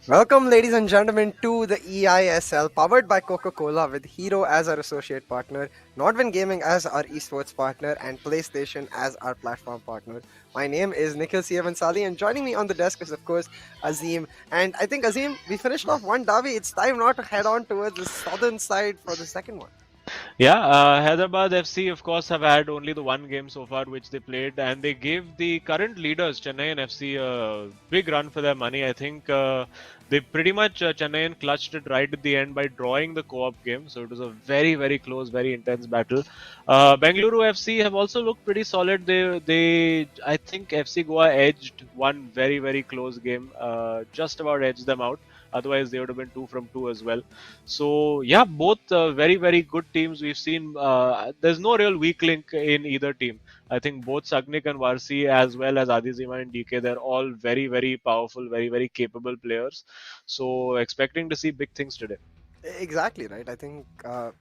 Welcome, ladies and gentlemen, to the eISL powered by Coca-Cola with Hero as our associate partner, Nordwin Gaming as our esports partner, and PlayStation as our platform partner. My name is Nikhil Siavansali, and joining me on the desk is, of course, Azim. And I think, Azim, we finished off one Davi. It's time now to head on towards the southern side for the second one. Yeah, Hyderabad FC, of course, have had only the one game so far which they played, and they gave the current leaders, Chennai and FC, a big run for their money. I think they pretty much, Chennai clutched it right at the end by drawing the co-op game, so it was a very, very close, very intense battle. Bengaluru FC have also looked pretty solid. I think FC Goa edged one very, very close game, just about edged them out. Otherwise, they would have been 2 from 2 as well. So yeah, both very very good teams. We've seen there's no real weak link in either team. I think both Sagnik and Varsi, as well as Adizema and DK, they're all very very powerful, very very capable players. So expecting to see big things today. Exactly right. I think,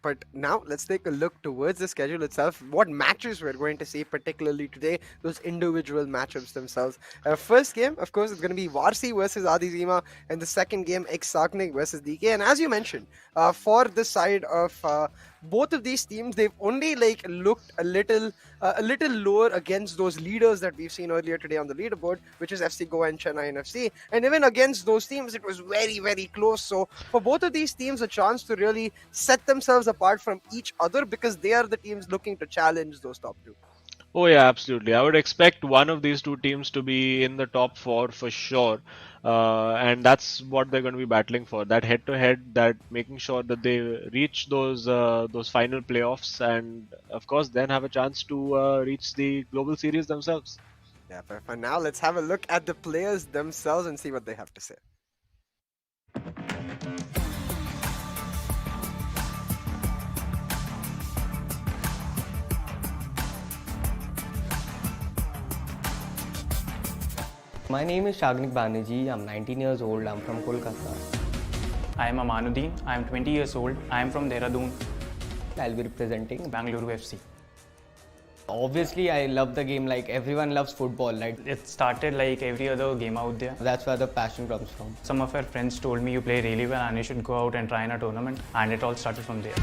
but now let's take a look towards the schedule itself. What matches we're going to see, particularly today, those individual matchups themselves. First game, of course, it's going to be Varsi versus Adizema, and the second game, Sagnik versus DK. And as you mentioned, for the side of both of these teams, they've only like looked a little lower against those leaders that we've seen earlier today on the leaderboard, which is FC Goa and Chennai and FC. And even against those teams, it was very very close. So for both of these teams, a chance to really set themselves apart from each other because they are the teams looking to challenge those top two. Oh yeah, absolutely. I would expect one of these two teams to be in the top four for sure, and that's what they're going to be battling for. That head-to-head, that making sure that they reach those final playoffs, and of course then have a chance to reach the global series themselves. Yeah, but for now, let's have a look at the players themselves and see what they have to say. My name is Sagnik Banerjee. I'm 19 years old. I'm from Kolkata. I am Amanuddin. I am 20 years old. I am from Dehradun, I'll be representing. Bengaluru FC. Obviously, I love the game like everyone loves football, right? It started like every other game out there. That's where the passion comes from. Some of our friends told me you play really well and you should go out and try in a tournament, and it all started from there.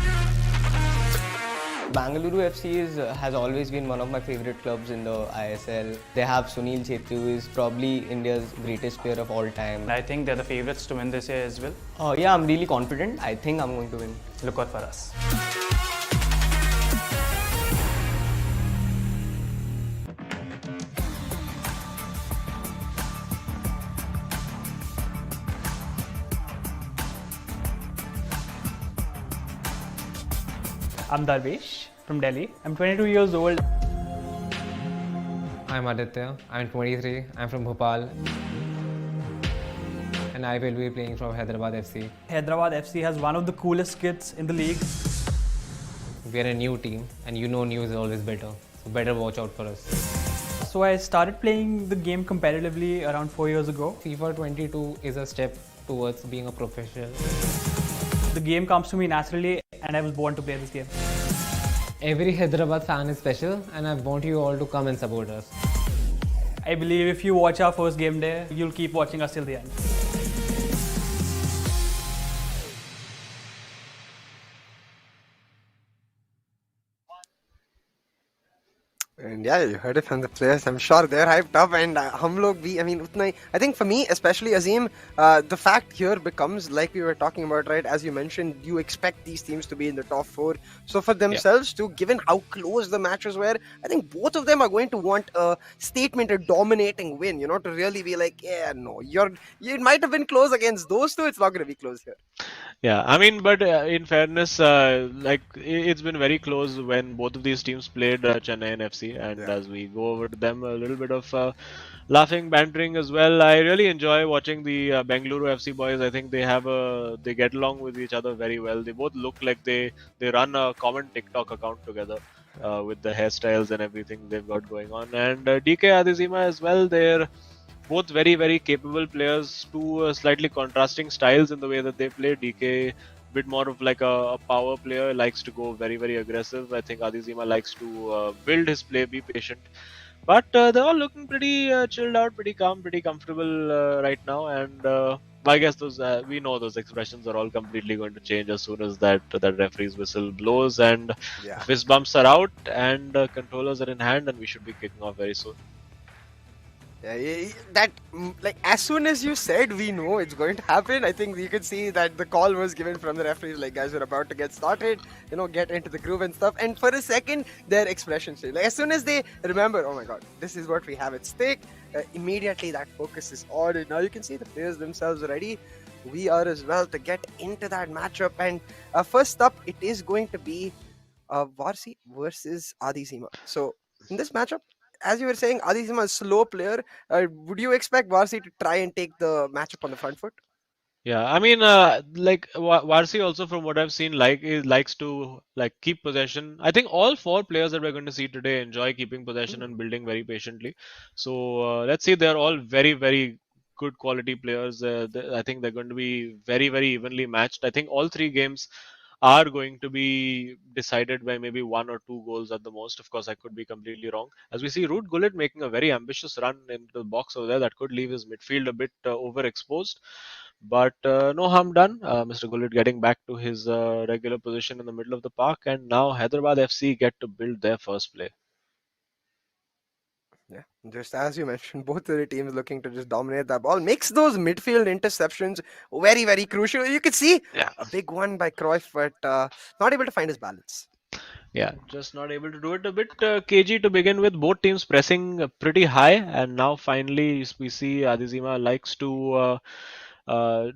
Bengaluru FC has always been one of my favorite clubs in the ISL. They have Sunil Chhetri, who is probably India's greatest player of all time. I think they're the favorites to win this year as well. Yeah, I'm really confident. I think I'm going to win. Look out for us. I'm Darvesh from Delhi. I'm 22 years old. I'm Aditya. I'm 23. I'm from Bhopal. And I will be playing from Hyderabad FC. Hyderabad FC has one of the coolest kits in the league. We are a new team, and you know new is always better. So better watch out for us. So I started playing the game competitively around 4 years ago. FIFA 22 is a step towards being a professional. The game comes to me naturally and I was born to play this game. Every Hyderabad fan is special, and I want you all to come and support us. I believe if you watch our first game day, you'll keep watching us till the end. And yeah, you heard it from the players. I'm sure they're hyped up. And hum log bhi, I mean, utna hi, I think for me, especially Azim, the fact here becomes like we were talking about, right? As you mentioned, you expect these teams to be in the top four. So for themselves too, given how close the matches were, I think both of them are going to want a statement, a dominating win. You know, to really be like, yeah, no, it might have been close against those two. It's not going to be close here. Yeah, I mean, but in fairness, it's been very close when both of these teams played Chennai and FC, and as we go over to them, a little bit of laughing, bantering as well. I really enjoy watching the Bengaluru FC boys. I think they get along with each other very well. They both look like they run a common TikTok account together with the hairstyles and everything they've got going on. And DK Adizema as well. They're both very very capable players, two slightly contrasting styles in the way that they play. DK bit more of like a power player, likes to go very very aggressive. I think Adizema likes to build his play, be patient. But they're all looking pretty chilled out, pretty calm, pretty comfortable right now. And I guess those we know those expressions are all completely going to change as soon as that referee's whistle blows and Yeah. fist bumps are out and controllers are in hand, and we should be kicking off very soon. Yeah, that like as soon as you said we know it's going to happen, I think you could see that the call was given from the referees. Like, guys, we're about to get started. Get into the groove and stuff. And for a second, their expressions changed. Like as soon as they remember, oh my god, this is what we have at stake. Immediately that focus is on, and now you can see the players themselves ready. We are as well to get into that matchup. And first up, it is going to be Varsi versus Adizema. So in this matchup, as you were saying, Adizema is a slow player. Would you expect Varsi to try and take the matchup on the front foot? Yeah, I mean, like Varsi also, from what I've seen, likes to like keep possession. I think all four players that we're going to see today enjoy keeping possession and building very patiently. So let's see, they're all very, very good quality players. I think they're going to be very, very evenly matched. I think all three games are going to be decided by maybe one or two goals at the most. Of course, I could be completely wrong. As we see, Root Gullit making a very ambitious run into the box over there, that could leave his midfield a bit overexposed. But no harm done. Mr. Gullit getting back to his regular position in the middle of the park, and now Hyderabad FC get to build their first play. Yeah, just as you mentioned, both of the teams looking to just dominate that ball makes those midfield interceptions very, very crucial. You could see Yeah. a big one by Cruyff, but not able to find his balance. Yeah, just not able to do it. A bit cagey to begin with. Both teams pressing pretty high, and now finally we see Adizema likes to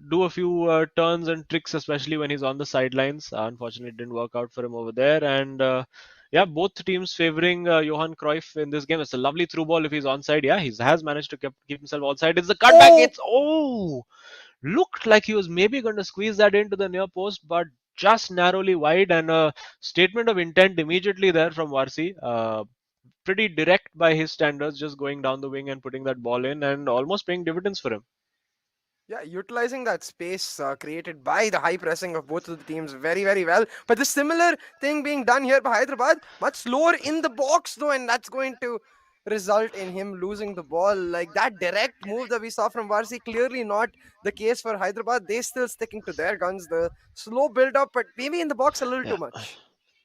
do a few turns and tricks, especially when he's on the sidelines. Unfortunately, it didn't work out for him over there. And yeah, both teams favoring Johan Cruyff in this game. It's a lovely through ball if he's onside. Yeah, he has managed to keep himself onside. It's the cutback. Oh, It's looked like he was maybe going to squeeze that into the near post, but just narrowly wide, and a statement of intent immediately there from Varsi. Pretty direct by his standards, just going down the wing and putting that ball in, and almost paying dividends for him. yeah, utilizing that space created by the high pressing of both of the teams very, very well. But the similar thing being done here by Hyderabad, much slower in the box though, and that's going to result in him losing the ball. Like that direct move that we saw from Varsi, clearly not the case for Hyderabad. They still sticking to their guns. The slow build up, but maybe in the box a little Yeah. too much.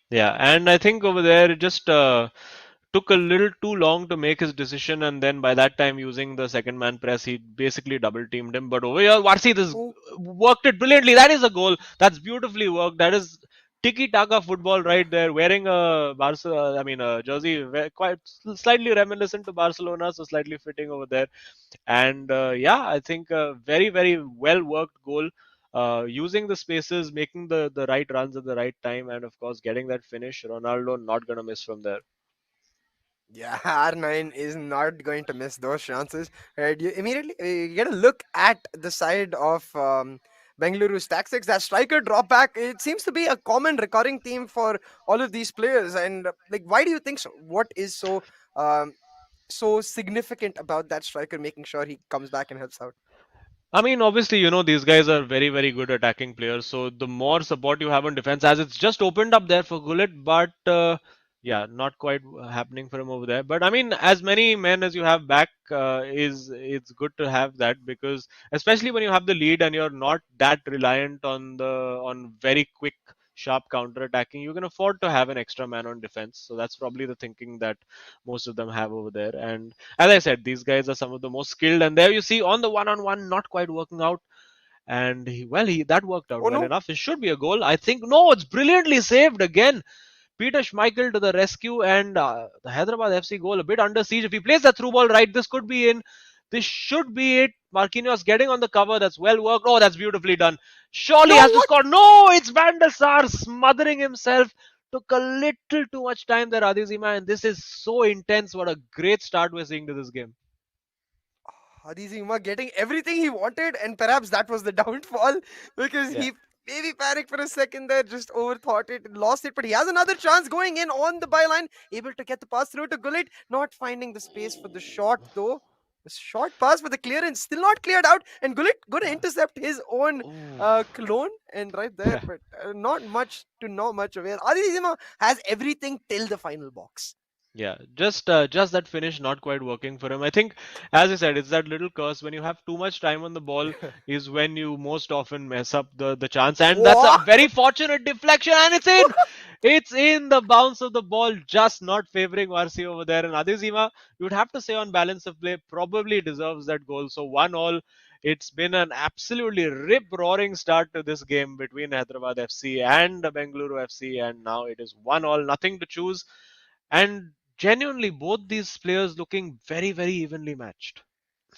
Yeah, and I think over there it just took a little too long to make his decision, and then by that time, using the second man press, he basically double teamed him. But over here, Varsi this Oh, worked it brilliantly. That is a goal. That's beautifully worked. That is tiki taka football right there. Wearing a a jersey quite slightly reminiscent to Barcelona, so slightly fitting over there. And yeah, I think a very, very well worked goal. Using the spaces, making the right runs at the right time, and of course getting that finish. Ronaldo not gonna miss from there. yeah, R9 is not going to miss those chances. Right? You immediately you get a look at the side of Bengaluru's tactics. That striker drop back, it seems to be a common recurring theme for all of these players. And like, why do you think so? What is so significant about that striker making sure he comes back and helps out? I mean, obviously, these guys are very, very good attacking players. So the more support you have on defense, as it's just opened up there for Gullit, but yeah, not quite happening for him over there. But I mean, as many men as you have back, is it's good to have that, because especially when you have the lead and you're not that reliant on very quick, sharp counter attacking, you can afford to have an extra man on defense. So that's probably the thinking that most of them have over there. And as I said, these guys are some of the most skilled. And there you see on the one-on-one, not quite working out. And that worked out Oh well no. enough. It should be a goal. I think no, it's brilliantly saved again. Peter Schmeichel to the rescue, and the Hyderabad FC goal a bit under siege. If he plays that through ball right, this could be in. This should be it. Marquinhos getting on the cover. That's well worked. Oh, that's beautifully done. Surely No, has to what? score. No, it's Van der Sar smothering himself. Took a little too much time there, Adizima, and this is so intense. What a great start we're seeing to this game. Hadizima getting everything he wanted, and perhaps that was the downfall because Yeah. he maybe panicked for a second there, just overthought it, lost it. But he has another chance going in on the byline, able to get the pass through to Gullit, not finding the space for the shot though. The short pass for the clearance still not cleared out, and Gullit going to intercept his own Ooh. clone, and right there, Yeah. but not much to not much avail. Adizima has everything till the final box. just that finish not quite working for him. I think, as I said, it's that little curse. When you have too much time on the ball, is when you most often mess up the chance. And that's a What? very fortunate deflection, and it's in. It's in the bounce of the ball, just not favoring Varsi over there. And Adizema, you would have to say on balance of play, probably deserves that goal. So 1-1. It's been an absolutely rip-roaring start to this game between Hyderabad FC and Bengaluru FC, and now it is 1-1, nothing to choose. And genuinely, both these players looking very, very evenly matched.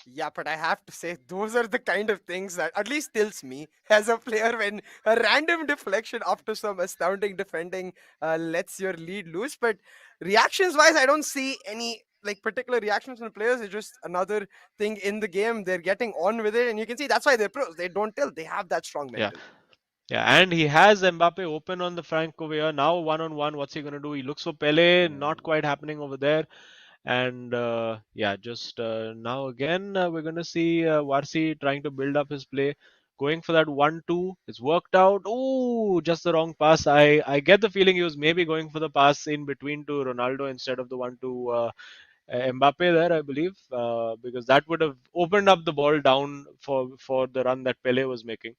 Yeah, but I have to say, those are the kind of things that at least tilts me as a player when a random deflection after some astounding defending lets your lead loose. But reactions wise, I don't see any like particular reactions from the players. It's just another thing in the game. They're getting on with it, and you can see that's why they're pros. They don't tilt. They have that strong Yeah. mental. Yeah, and he has Mbappe open on the Franco Villa. Now 1-on-1, what's he going to do? He looks for Pele, not quite happening over there. And yeah, just now again, we're going to see Varsi trying to build up his play, going for that 1-2. It's worked out. Oh, just the wrong pass. I get the feeling he was maybe going for the pass in between to Ronaldo instead of the one to Mbappe there, I believe, because that would have opened up the ball down for the run that Pele was making.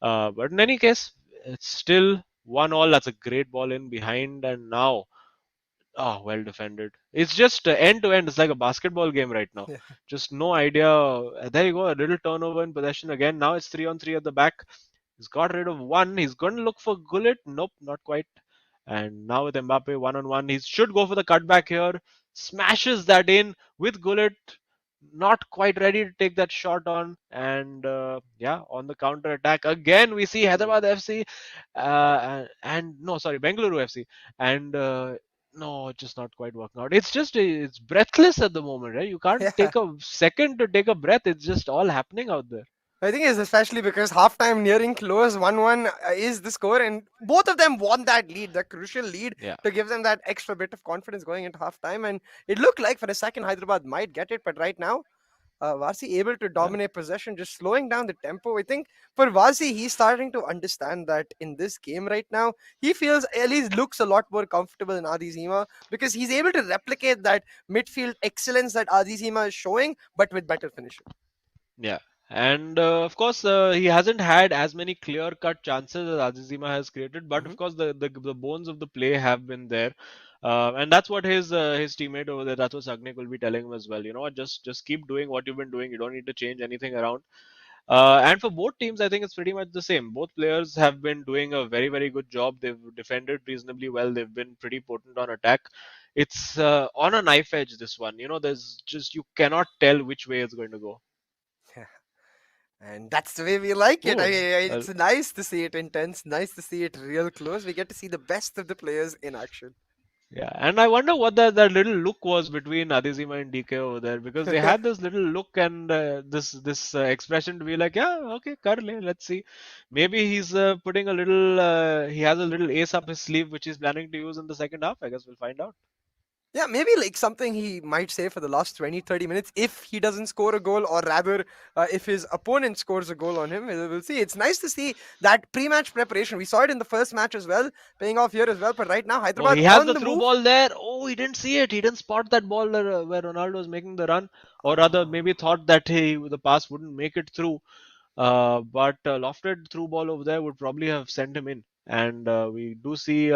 But in any case, it's still 1-1. That's a great ball in behind, and now, oh, well defended. It's just end to end. It's like a basketball game right now. Just no idea. There you go, a little turnover in possession again. Now it's 3-on-3 at the back. He's got rid of one. He's going to look for Gullit. Nope, not quite. And now with Mbappe 1-on-1, he should go for the cutback here. Smashes that in with Gullit. Not quite ready to take that shot on. And yeah, on the counter attack again, we see Hyderabad FC and no, sorry, Bengaluru FC. And no, just not quite working out. It's just it's breathless at the moment, right? You can't Yeah. take a second to take a breath. It's just all happening out there. I think it's especially because halftime nearing close, 1-1 is the score, and both of them want that lead, the crucial lead, Yeah. to give them that extra bit of confidence going into halftime. And it looked like for a second Hyderabad might get it, but right now, Varsi able to Yeah. dominate possession, just slowing down the tempo. I think for Varsi, he's starting to understand that in this game right now, he feels at least looks a lot more comfortable in Adizema because he's able to replicate that midfield excellence that Adizema is showing, but with better finishing. Yeah. And of course, he hasn't had as many clear-cut chances as Adizema has created, but of Mhm. course, the bones of the play have been there, and that's what his teammate over there, that's what Sagnik will be telling him as well. You know what? Just keep doing what you've been doing. You don't need to change anything around. And for both teams, I think it's pretty much the same. Both players have been doing a very very good job. They've defended reasonably well. They've been pretty potent on attack. It's on a knife edge. This one, you know, there's just you cannot tell which way it's going to go. And that's the way we like it. I Oh, mean, it's nice to see it intense, nice to see it real close. We get to see the best of the players in action. yeah, and I wonder what that little look was between Adizima and DK over there because they had this little look and this expression to be like, yeah, okay, Karle, let's see. Maybe he's putting a little, he has a little ace up his sleeve which he's planning to use in the second half. I guess we'll find out. Yeah, maybe like something he might say for the last 20, 30 minutes if he doesn't score a goal, or rather, if his opponent scores a goal on him. We'll see. It's nice to see that pre match preparation. We saw it in the first match as well, paying off here as well. But right now, Oh, Hyderabad he has on the the through move. ball there. Oh, he didn't see it. He didn't spot that ball where Ronaldo was making the run, or rather, Ah. maybe thought that the pass wouldn't make it through. But lofted through ball over there would probably have sent him in. And we do see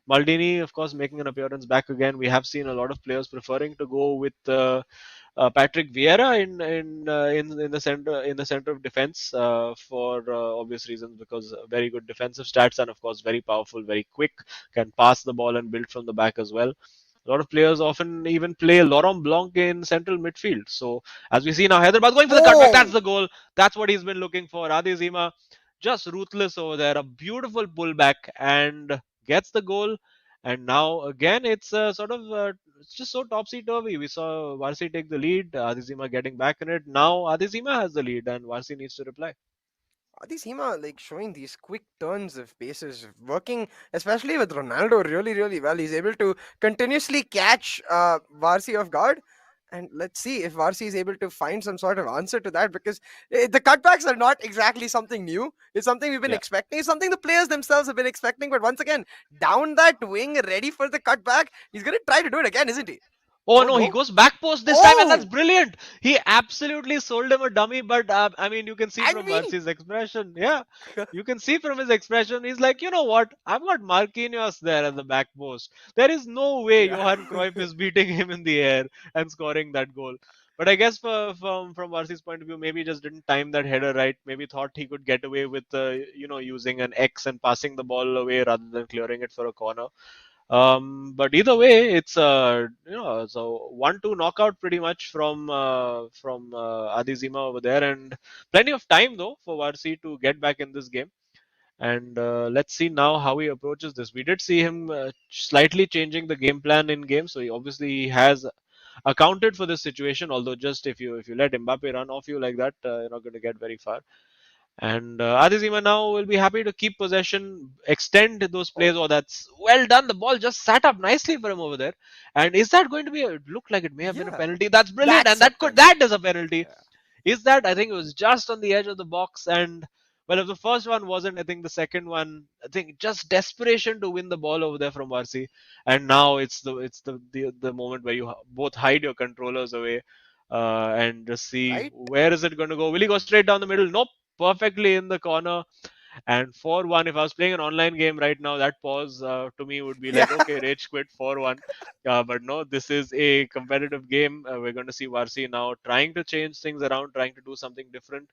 Maldini, of course, making an appearance back again. We have seen a lot of players preferring to go with Patrick Vieira in the center of defense for obvious reasons because very good defensive stats and of course very powerful, very quick, can pass the ball and build from the back as well. A lot of players often even play Laurent Blanc in central midfield. So as we see now, Hyderabad going for the cutback. That's Oh, the goal. That's what he's been looking for. Adizema just ruthless over there. A beautiful pullback and gets the goal. And now again, it's sort of it's just so topsy turvy. We saw Varsi take the lead, Adizima getting back in it. Now Adizima has the lead, and Varsi needs to reply. Adizema like showing these quick turns of paces, working especially with Ronaldo really, really well. He's able to continuously catch Varsi off guard. And let's see if Varsi is able to find some sort of answer to that, because the cutbacks are not exactly something new. It's something we've been Yeah. expecting. It's something the players themselves have been expecting. But once again, down that wing, ready for the cutback, he's going to try to do it again, isn't he? Oh Oh no, he no. goes back post this time, and that's Oh, brilliant. He absolutely sold him a dummy, but I mean, you can see and from we. Varsi's expression. Yeah, you can see from his expression. He's like, you know what? I've got Marquinhos there at the back post. There is no way Yeah. Johan Cruyff is beating him in the air and scoring that goal. But I guess from Varsi's point of view, maybe he just didn't time that header right. Maybe thought he could get away with using an X and passing the ball away rather than clearing it for a corner. But either way, it's so 1-2 knockout pretty much from Adizema over there, and plenty of time though for Varsi to get back in this game. And let's see now how he approaches this. We did see him slightly changing the game plan in game, so he obviously has accounted for this situation. Although just if you let Mbappe run off you like that, you're not going to get very far. And Adizema now will be happy to keep possession, extend those plays. Oh, Oh, that's well done. The ball just sat up nicely for him over there. And is that going to be a look like it may have been a yeah. penalty? That's brilliant. And That's a that penalty. is a penalty. Yeah. Is that? I think it was just on the edge of the box. And well, if the first one wasn't, I think the second one, I think just desperation to win the ball over there from Varsi. And now it's the moment where you both hide your controllers away and just see Right? where is it going to go. Will he go straight down the middle? Nope, perfectly in the corner. And 4-1, if I was playing an online game right now, that pause to me would be Yeah. like, okay, rage quit 4-1. But no, this is a competitive game. We're going to see Varsi now trying to change things around, trying to do something different.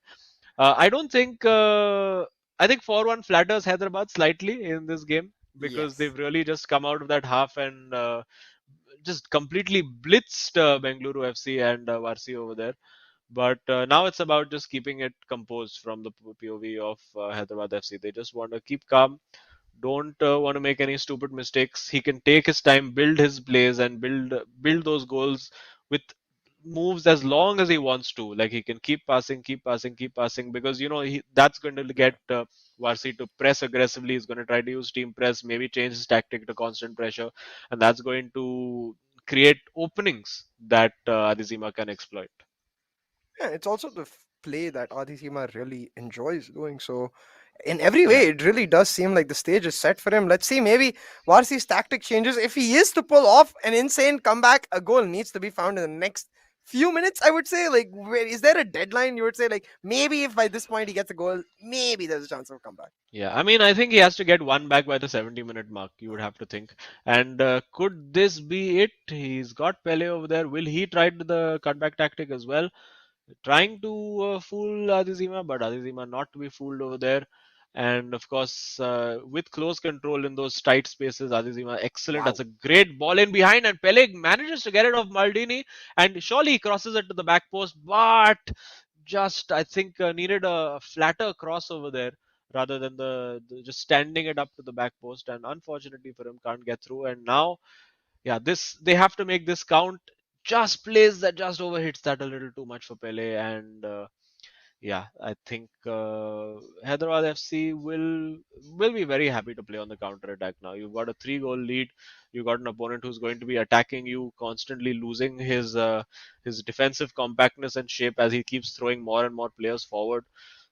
I don't think, I think 4-1 flatters Hyderabad slightly in this game because Yes. they've really just come out of that half and just completely blitzed Bengaluru FC and Varsi over there. But now it's about just keeping it composed from the POV of Hyderabad FC. They just want to keep calm, don't want to make any stupid mistakes. He can take his time, build his plays, and build those goals with moves as long as he wants to. Like he can keep passing, keep passing, keep passing, because that's going to Yeah. get Varsi to press aggressively. He's going to try to use team press, maybe change his tactic to constant pressure, and that's going to create openings that Adizima can exploit. Yeah, it's also the play that Adizema really enjoys doing. So, in every Yeah. way, it really does seem like the stage is set for him. Let's see, maybe Varsi's tactic changes. If he is to pull off an insane comeback, a goal needs to be found in the next few minutes, I would say. Like, is there a deadline you would say? Like, maybe if by this point he gets a goal, maybe there's a chance of a comeback. Yeah, I mean, I think he has to get one back by the 70-minute mark, you would have to think. And could this be it? He's got Pele over there. Will he try the cutback tactic as well? Trying to fool Adizema, but Adizema not to be fooled over there. And of course, with close control in those tight spaces, Adizema excellent. That's Wow. a great ball in behind, and Pele manages to get it off Maldini, and surely he crosses it to the back post, but just I think needed a flatter cross over there rather than the just standing it up to the back post. And unfortunately for him, can't get through. And now, yeah, this they have to make this count. Just plays that just overhits that a little too much for Pele, and yeah, I think Hyderabad FC will be very happy to play on the counter attack now. You've got a 3-goal lead. You've got an opponent who's going to be attacking you, constantly losing his defensive compactness and shape as he keeps throwing more and more players forward.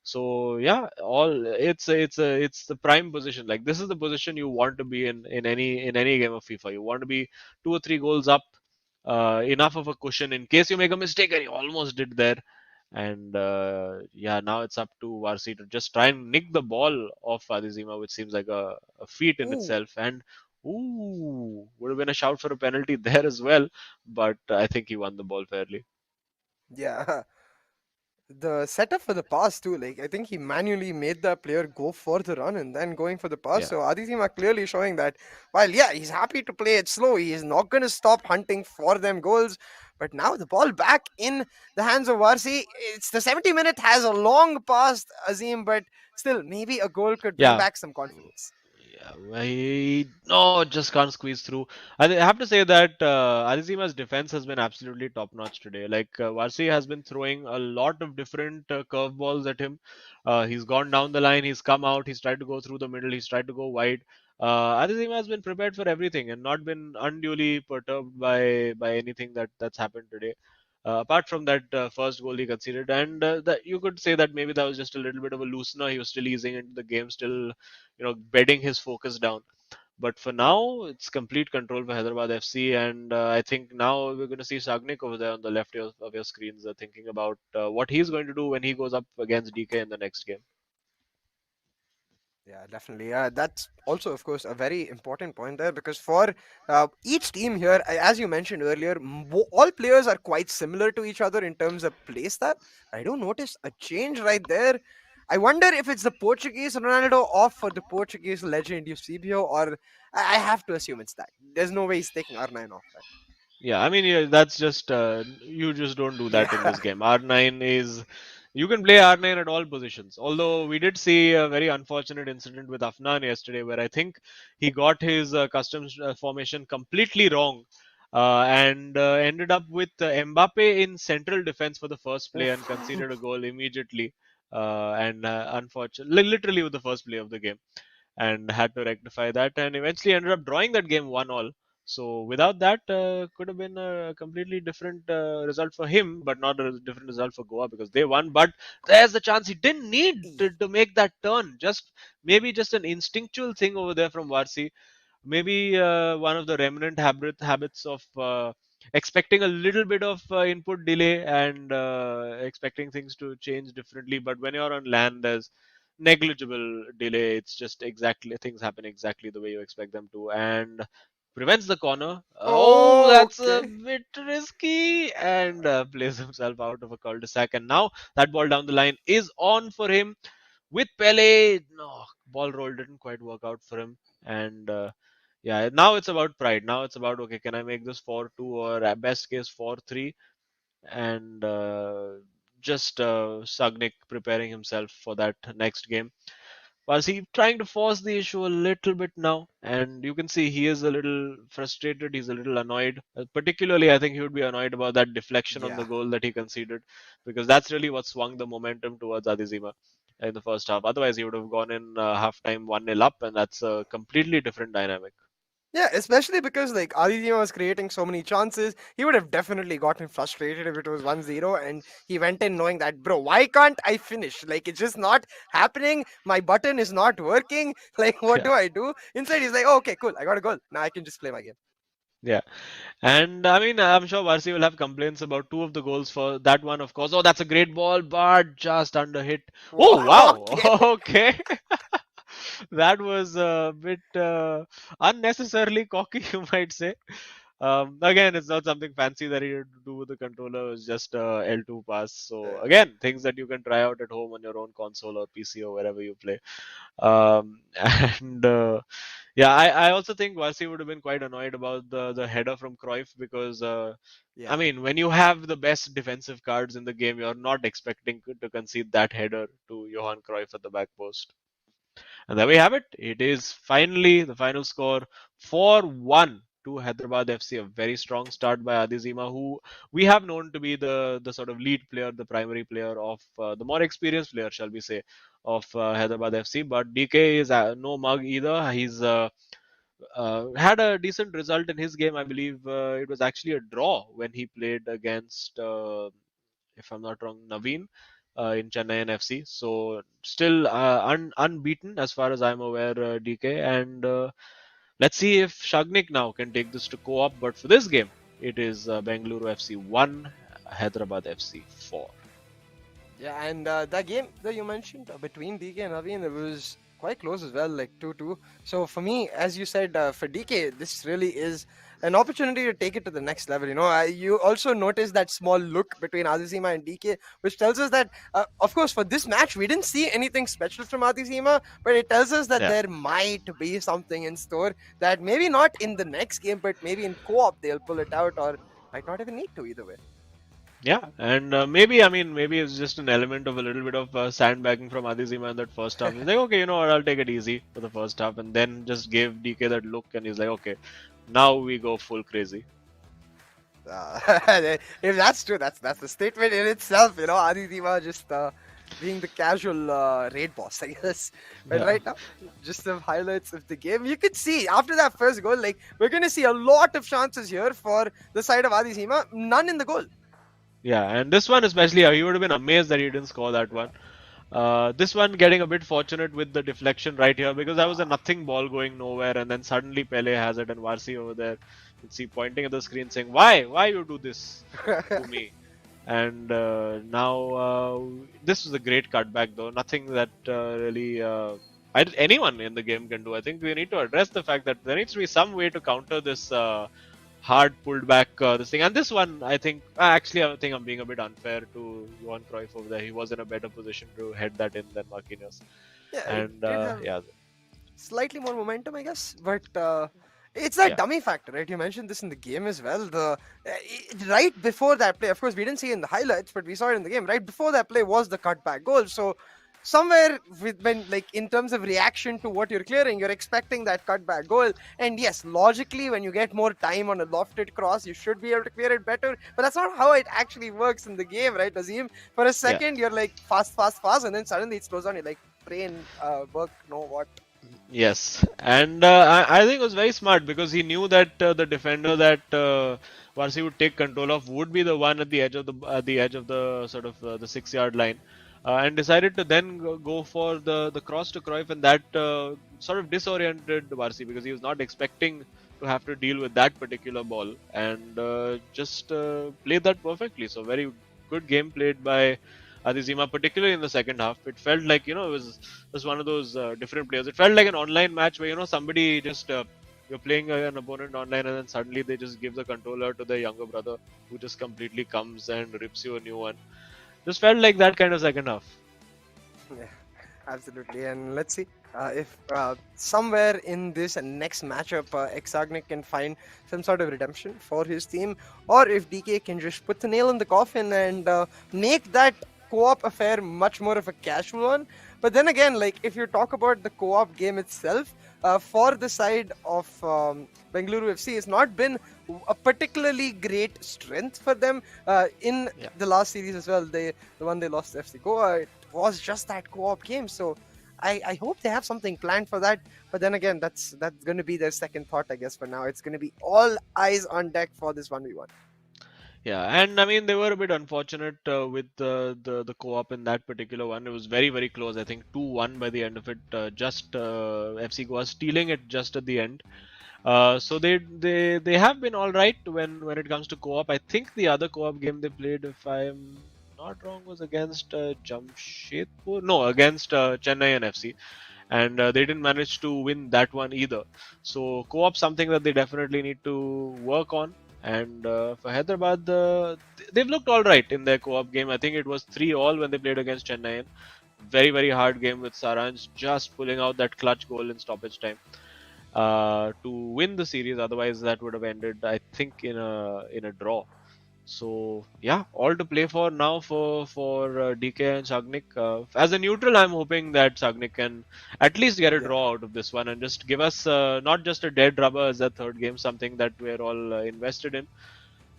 So yeah, all it's the prime position. Like this is the position you want to be in any game of FIFA. You want to be 2 or 3 goals up, enough of a cushion in case you make a mistake, and you almost did there. And yeah, now it's up to Varsi to just try and nick the ball off Adizema, which seems like a feat in Ooh. itself. And ooh, would have been a shout for a penalty there as well, but I think he won the ball fairly. Yeah. The setup for the pass too, like I think he manually made the player go for the run and then going for the pass. Yeah. So Adizima clearly showing that while yeah, he's happy to play it slow, he is not gonna stop hunting for them goals. But now the ball back in the hands of Varsi. It's the 70 minute has a long past Azim, but still maybe a goal could bring Yeah, back some confidence. yeah, no, just can't squeeze through. I have to say that Adizema's defense has been absolutely top notch today. Like Varsi has been throwing a lot of different curveballs at him. He's gone down the line, he's come out, he's tried to go through the middle, he's tried to go wide. Adizema has been prepared for everything and not been unduly perturbed by anything that's happened today. Apart from that first goal he conceded, and that you could say that maybe that was just a little bit of a loosener. He was still easing into the game, still bedding his focus down. But for now, it's complete control for Hyderabad FC, and I think now we're going to see Sagnik over there on the left of your screens, thinking about what he's going to do when he goes up against DK in the next game. Yeah, definitely. That's also, of course, a very important point there because for each team here, as you mentioned earlier, all players are quite similar to each other in terms of play style. I don't notice a change right there. I wonder if it's the Portuguese Ronaldo off for the Portuguese legend Eusebio, or I have to assume it's that. There's no way he's taking R9 off, right? Yeah, I mean, yeah, that's just you just don't do that in Yeah. this game. R9 is you can play R9 at all positions. Although we did see a very unfortunate incident with Afnan yesterday, where I think he got his customs formation completely wrong, and ended up with Mbappe in central defense for the first play and Oof. conceded a goal immediately. And unfortunately, literally with the first play of the game, and had to rectify that, and eventually ended up drawing that game 1-1. So without that, could have been a completely different result for him, but not a different result for Goa because they won. But there's a chance he didn't need to make that turn. Just maybe just an instinctual thing over there from Varsi. Maybe one of the remnant habits of expecting a little bit of input delay and expecting things to change differently. But when you're on land, there's negligible delay. It's just exactly things happen exactly the way you expect them to, and prevents the corner. Oh, Oh, that's a okay. bit risky, and plays himself out of a cul-de-sac. And now that ball down the line is on for him with Pele. No, ball roll didn't quite work out for him, and yeah, now it's about pride. Now it's about, okay, can I make this 4-2 or at best case 4-3, and just Sagnik preparing himself for that next game. Was he trying to force the issue a little bit now? And you can see he is a little frustrated. He's a little annoyed. Particularly, I think he would be annoyed about that deflection on the Yeah. goal that he conceded, because that's really what swung the momentum towards Adizema in the first half. Otherwise, he would have gone in halftime 1-0 up, and that's a completely different dynamic. Yeah, especially because like Adizema was creating so many chances, he would have definitely gotten frustrated if it was 1-0 and he went in knowing that, bro, why can't I finish? Like it's just not happening. My button is not working. Like what Yeah. do I do? Inside he's like, oh, okay, cool. I got a goal. Now I can just play my game. Yeah. And I mean, I'm sure Varsi will have complaints about two of the goals for that one, of course. Oh, that's a great ball, but just under hit. Oh, wow. Okay. Okay. That was a bit unnecessarily cocky, you might say. Again, it's not something fancy that he had to do with the controller. It's just a L2 pass. So again, things that you can try out at home on your own console or PC or wherever you play. And yeah, I also think Vasi would have been quite annoyed about the header from Cruyff because I Yeah. mean, when you have the best defensive cards in the game, you're not expecting to concede that header to Johan Cruyff at the back post. And there we have it. It is finally the final score 4-1 to Hyderabad FC. A very strong start by Adizema, who we have known to be the sort of lead player, the primary player of the more experienced player, shall we say, of Hyderabad FC. But DK is no mug either. He's had a decent result in his game. I believe it was actually a draw when he played against, if I'm not wrong, Naveen in Chennai FC. So still unbeaten as far as I'm aware, DK. And let's see if Sagnik now can take this to co-op. But for this game, it is Bengaluru FC 1, Hyderabad FC 4. Yeah, and that game that you mentioned between DK and Naveen, it was quite close as well, like 2-2. So for me, as you said, for DK, this really is an opportunity to take it to the next level. You also notice that small look between Adizema and DK, which tells us that, of course, for this match, we didn't see anything special from Adizema, but it tells us that Yeah. there might be something in store that maybe not in the next game, but maybe in co-op they'll pull it out, or might not even need to either way. Yeah, and maybe, I mean, maybe it's just an element of a little bit of sandbagging from Adizima in that first half. He's like, okay, you know what, I'll take it easy for the first half, and then just gave DK that look, and he's like, okay, now we go full crazy. Uh, if that's true, that's the statement in itself. Adizima just being the casual raid boss, I guess. But Yeah. right now, just some highlights of the game. You could see after that first goal, like we're gonna see a lot of chances here for the side of Adizima. None in the goal. Yeah, and this one especially, he would have been amazed that he didn't score that one. This one getting a bit fortunate with the deflection right here because that was a nothing ball going nowhere, and then suddenly Pele has it, and Varsi over there, you can see pointing at the screen saying, "Why you do this to me?" And now this was a great cutback though. Nothing that really anyone in the game can do. I think we need to address the fact that there needs to be some way to counter this. Hard pulled back this thing. And this one, I think, actually, I think I'm being a bit unfair to Johan Cruyff over there. He was in a better position to head that in than Marquinhos. Yeah, it And did have yeah, slightly more momentum, I guess, but it's that yeah, dummy factor, right? You mentioned this in the game as well. Right before that play, of course, we didn't see it in the highlights, but we saw it in the game. Right before that play was the cutback goal. So somewhere when like in terms of reaction to what you're clearing, you're expecting that cutback goal. And yes, logically, when you get more time on a lofted cross, you should be able to clear it better. But that's not how it actually works in the game, right, Azim? For a yeah. second, you're like fast, fast, fast, and then suddenly it slows down. You're like, brain work, no what. Yes, and I think it was very smart because he knew that the defender that Varsi would take control of would be the one at the edge of the sort of the 6 yard line, and decided to then go for the cross to Cruyff, and that sort of disoriented Varsi because he was not expecting to have to deal with that particular ball, and just played that perfectly. So very good game played by Adizema, particularly in the second half. It felt like, it was one of those different players. It felt like an online match where, somebody just, you're playing an opponent online and then suddenly they just give the controller to their younger brother who just completely comes and rips you a new one. Just felt like that kind of second half. Yeah, absolutely. And let's see if somewhere in this next matchup, Sagnik can find some sort of redemption for his team, or if DK can just put the nail in the coffin and make that co-op affair much more of a casual one. But then again, like if you talk about the co-op game itself, for the side of Bengaluru FC, it's not been a particularly great strength for them in Yeah. the last series as well. The one they lost to FC Goa, it was just that co-op game. So I hope they have something planned for that. But then again, that's going to be their second thought, I guess. For now, it's going to be all eyes on deck for this 1v1. Yeah, and I mean they were a bit unfortunate with the co-op in that particular one. It was very very close. I think 2-1 by the end of it. Just FC Goa stealing it just at the end. So they have been all right when it comes to co-op. I think the other co-op game they played, if I'm not wrong, was against Jamshedpur. No, against Chennai FC, and they didn't manage to win that one either. So co-op something that they definitely need to work on. And for Hyderabad, they've looked all right in their co-op game. I think it was 3-all when they played against Chennai. Very very hard game with Saranj just pulling out that clutch goal in stoppage time to win the series. Otherwise, that would have ended, I think, in a draw. So yeah, all to play for now for DK and Sagnik. As a neutral, I'm hoping that Sagnik can at least get a draw out of this one and just give us not just a dead rubber as a third game, something that we're all invested in.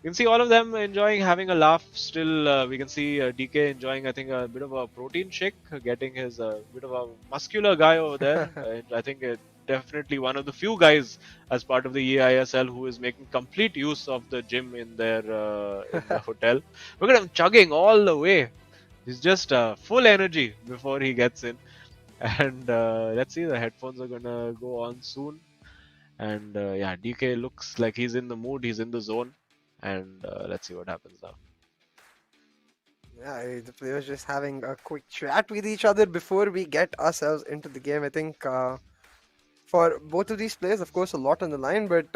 You can see all of them enjoying having a laugh. Still, we can see DK enjoying, I think, a bit of a protein shake, getting his bit of a muscular guy over there. And I think definitely one of the few guys as part of the eISL who is making complete use of the gym in their in the hotel. Look at him chugging all the way. He's just full energy before he gets in. And let's see, the headphones are gonna go on soon. And yeah, DK looks like he's in the mood, he's in the zone. And let's see what happens now. Yeah, the players just having a quick chat with each other before we get ourselves into the game. I think for both of these players, of course, a lot on the line, but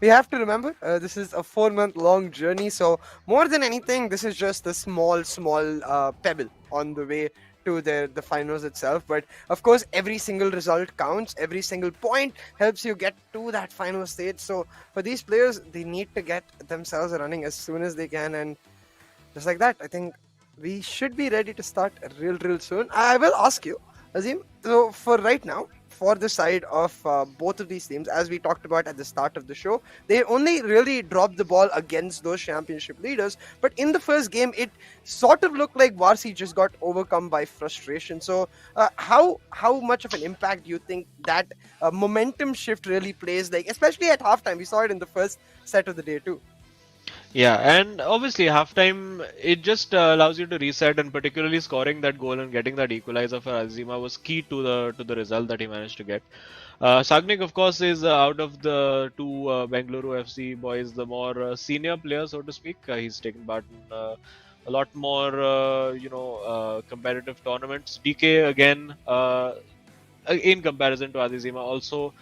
we have to remember this is a 4-month-long journey. So more than anything, this is just a small pebble on the way to the finals itself. But of course, every single result counts. Every single point helps you get to that final stage. So for these players, they need to get themselves running as soon as they can, and just like that, I think we should be ready to start real soon. I will ask you, Azim. So for right now, for the side of both of these teams, as we talked about at the start of the show, they only really dropped the ball against those championship leaders. But in the first game, it sort of looked like Varsi just got overcome by frustration. So how much of an impact do you think that momentum shift really plays? Like, especially at halftime, we saw it in the first set of the day too. Yeah, and obviously halftime it just allows you to reset, and particularly scoring that goal and getting that equalizer for Adizema was key to the result that he managed to get. Sagnik, of course, is out of the two Bengaluru FC boys, the more senior player, so to speak. He's taken part in a lot more, competitive tournaments. DK again, in comparison to Adizema, also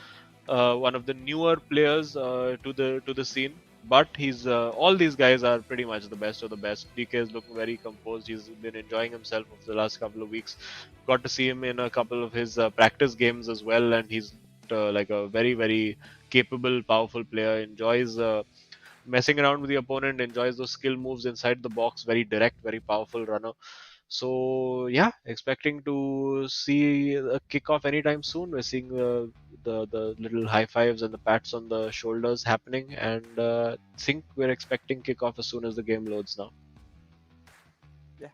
one of the newer players to the scene. But he's all these guys are pretty much the best of the best. DK is looking very composed. He's been enjoying himself over the last couple of weeks. Got to see him in a couple of his practice games as well, and he's like a very capable, powerful player. Enjoys messing around with the opponent. Enjoys those skill moves inside the box. Very direct, very powerful runner. So yeah, expecting to see a kickoff anytime soon. We're seeing the little high fives and the pats on the shoulders happening, and think we're expecting kickoff as soon as the game loads now. Yeah,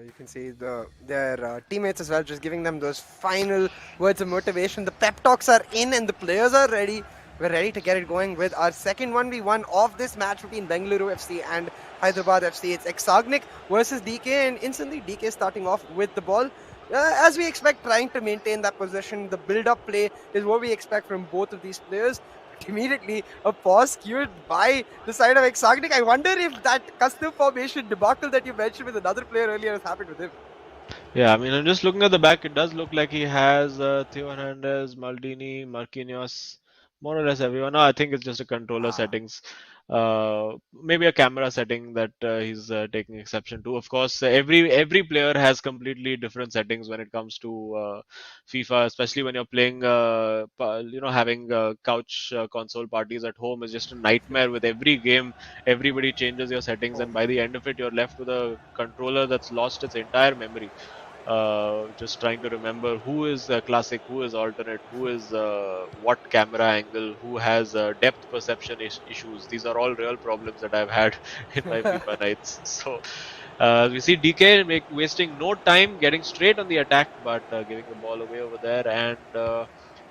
you can see their teammates as well, just giving them those final words of motivation. The pep talks are in, and the players are ready. We're ready to get it going with our second 1v1 of this match between Bengaluru FC and Hyderabad FC. It's Sagnik versus DK, and instantly DK starting off with the ball. As we expect, trying to maintain that possession. The build-up play is what we expect from both of these players. Immediately, a pause cued by the side of Sagnik. I wonder if that custom formation debacle that you mentioned with another player earlier has happened with him. Yeah, I mean, I'm just looking at the back. It does look like he has Theo Hernandez, Maldini, Marquinhos, more or less everyone. No, I think it's just a controller settings, maybe a camera setting that he's taking exception to. Of course, every player has completely different settings when it comes to FIFA, especially when you're playing. Having couch console parties at home is just a nightmare. With every game, everybody changes your settings, and by the end of it, you're left with a controller that's lost its entire memory. Just trying to remember who is classic, who is alternate, who is what camera angle, who has depth perception issues. These are all real problems that I've had in my FIFA nights. So we see DK wasting no time, getting straight on the attack, but giving the ball away over there. And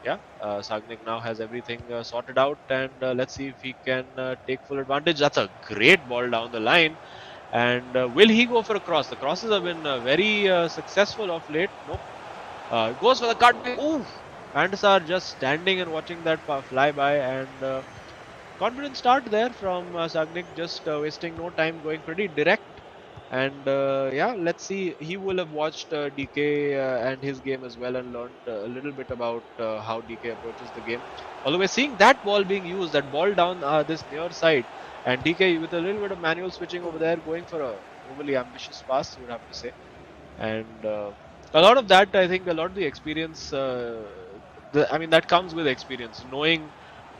Sagnik now has everything sorted out, and let's see if he can take full advantage. That's a great ball down the line. And will he go for a cross? The crosses have been very successful of late. Nope. Goes for the cut. Ooh! Andesar just standing and watching that fly by, and confident start there from Sagnik, just wasting no time, going pretty direct. And let's see. He will have watched DK and his game as well, and learned a little bit about how DK approaches the game. Although we're seeing that ball being used, that ball down this near side, and DK with a little bit of manual switching over there, going for a overly ambitious pass, you would have to say. And a lot of that, I think, a lot of the experience, that comes with experience, knowing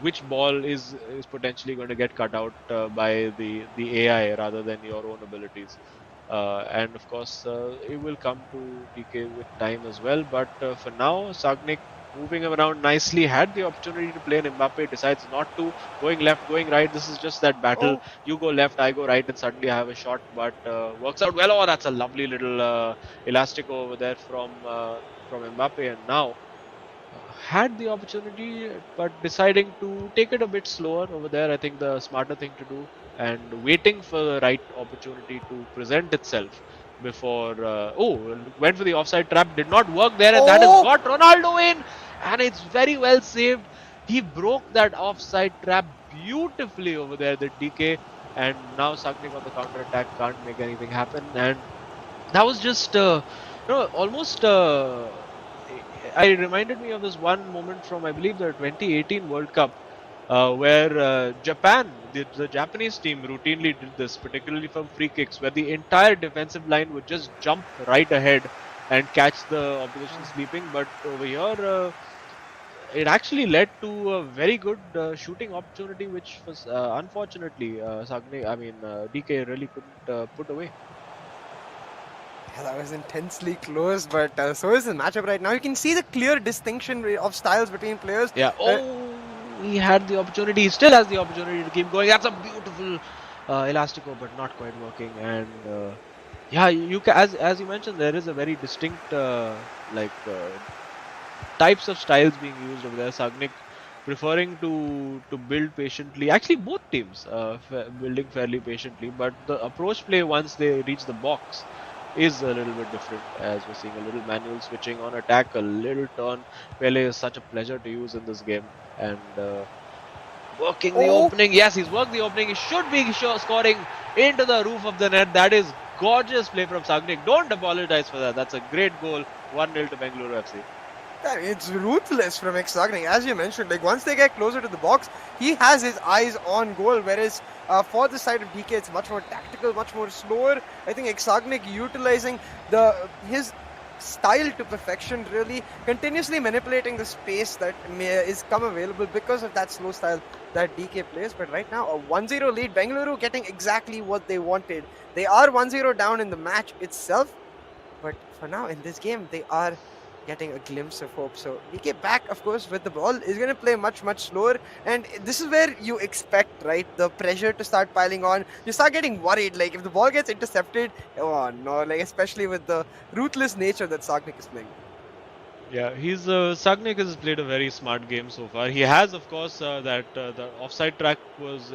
which ball is potentially going to get cut out by the AI rather than your own abilities. And of course, it will come to DK with time as well. But for now, Sagnik moving around nicely, had the opportunity to play, and Mbappe decides not to. Going left, going right. This is just that battle. You go left, I go right, and suddenly I have a shot. But works out well. Oh, that's a lovely little elastico over there from Mbappe. And now had the opportunity, but deciding to take it a bit slower over there. I think the smarter thing to do, and waiting for the right opportunity to present itself before. Went for the offside trap, did not work there, and that has got Ronaldo in, and it's very well saved. He broke that offside trap beautifully over there, the DK, and now Sagnik on the counter attack can't make anything happen, and that was just almost. I reminded me of this one moment from, I believe, the 2018 World Cup, where Japan, the Japanese team, routinely did this, particularly from free kicks, where the entire defensive line would just jump right ahead and catch the opposition sleeping. But over here, it actually led to a very good shooting opportunity, which was unfortunately DK really couldn't put away. Yeah, that was intensely close, but so is the matchup right now. You can see the clear distinction of styles between players. Yeah. He had the opportunity. He still has the opportunity to keep going. That's a beautiful elastico, but not quite working. And you as you mentioned, there is a very distinct types of styles being used over there. Sagnik preferring to build patiently. Actually, both teams building fairly patiently, but the approach play once they reach the box is a little bit different, as we're seeing a little manual switching on attack, a little turn. Pele is such a pleasure to use in this game, and working the Oh, opening. Yes, he's worked the opening. He should be scoring into the roof of the net. That is gorgeous play from Sagnik. Don't apologize for that. That's a great goal. 1-0 to Bengaluru FC. yeah, it's ruthless from Sagnik. As you mentioned, like once they get closer to the box, he has his eyes on goal. Whereas for the side of DK, it's much more tactical, much more slower. I think Sagnik utilizing his style to perfection, really continuously manipulating the space that is come available because of that slow style that DK plays. But right now, a 1-0 lead, Bengaluru getting exactly what they wanted. They are 1-0 down in the match itself, but for now in this game, they are getting a glimpse of hope. So DK back, of course, with the ball is going to play much slower, and this is where you expect, right, the pressure to start piling on. You start getting worried, like if the ball gets intercepted, oh no, like especially with the ruthless nature that Sagnik is playing. Yeah, Sagnik has played a very smart game so far. He has, of course, the offside track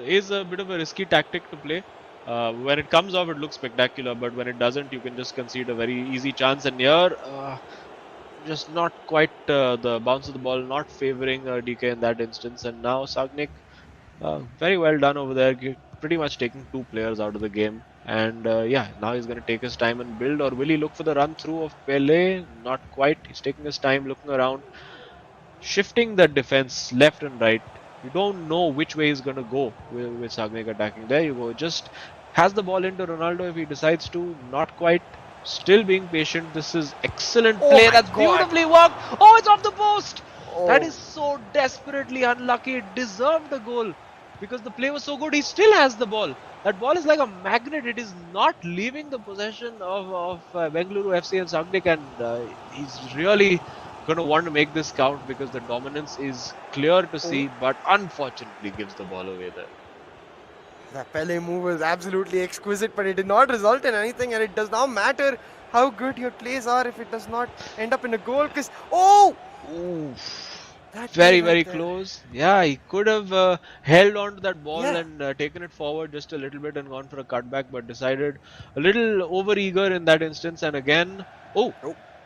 is a bit of a risky tactic to play. When it comes off, it looks spectacular, but when it doesn't, you can just concede a very easy chance. And here, just not quite the bounce of the ball, not favoring DK in that instance. And now Sagnik, very well done over there, pretty much taking two players out of the game. And yeah, now he's going to take his time and build, or will he look for the run through of Pele? Not quite. He's taking his time, looking around, shifting the defense left and right. You don't know which way he's going to go with Sagnik attacking. There you go. Just has the ball into Ronaldo if he decides to. Not quite. Still being patient. This is excellent Oh play. my That's God. beautifully worked. Oh, it's off the post. Oh. That is so desperately unlucky. It deserved a goal because the play was so good. He still has the ball. That ball is like a magnet. It is not leaving the possession of Bengaluru FC and Sagnik, and he's really going to want to make this count because the dominance is clear to see, but unfortunately gives the ball away there. That Pele move was absolutely exquisite, but it did not result in anything, and it does not matter how good your plays are if it does not end up in a goal. Because that Very, play very right there. close. Yeah, he could have held on to that ball Yeah. and taken it forward just a little bit and gone for a cutback, but decided a little over eager in that instance. And again,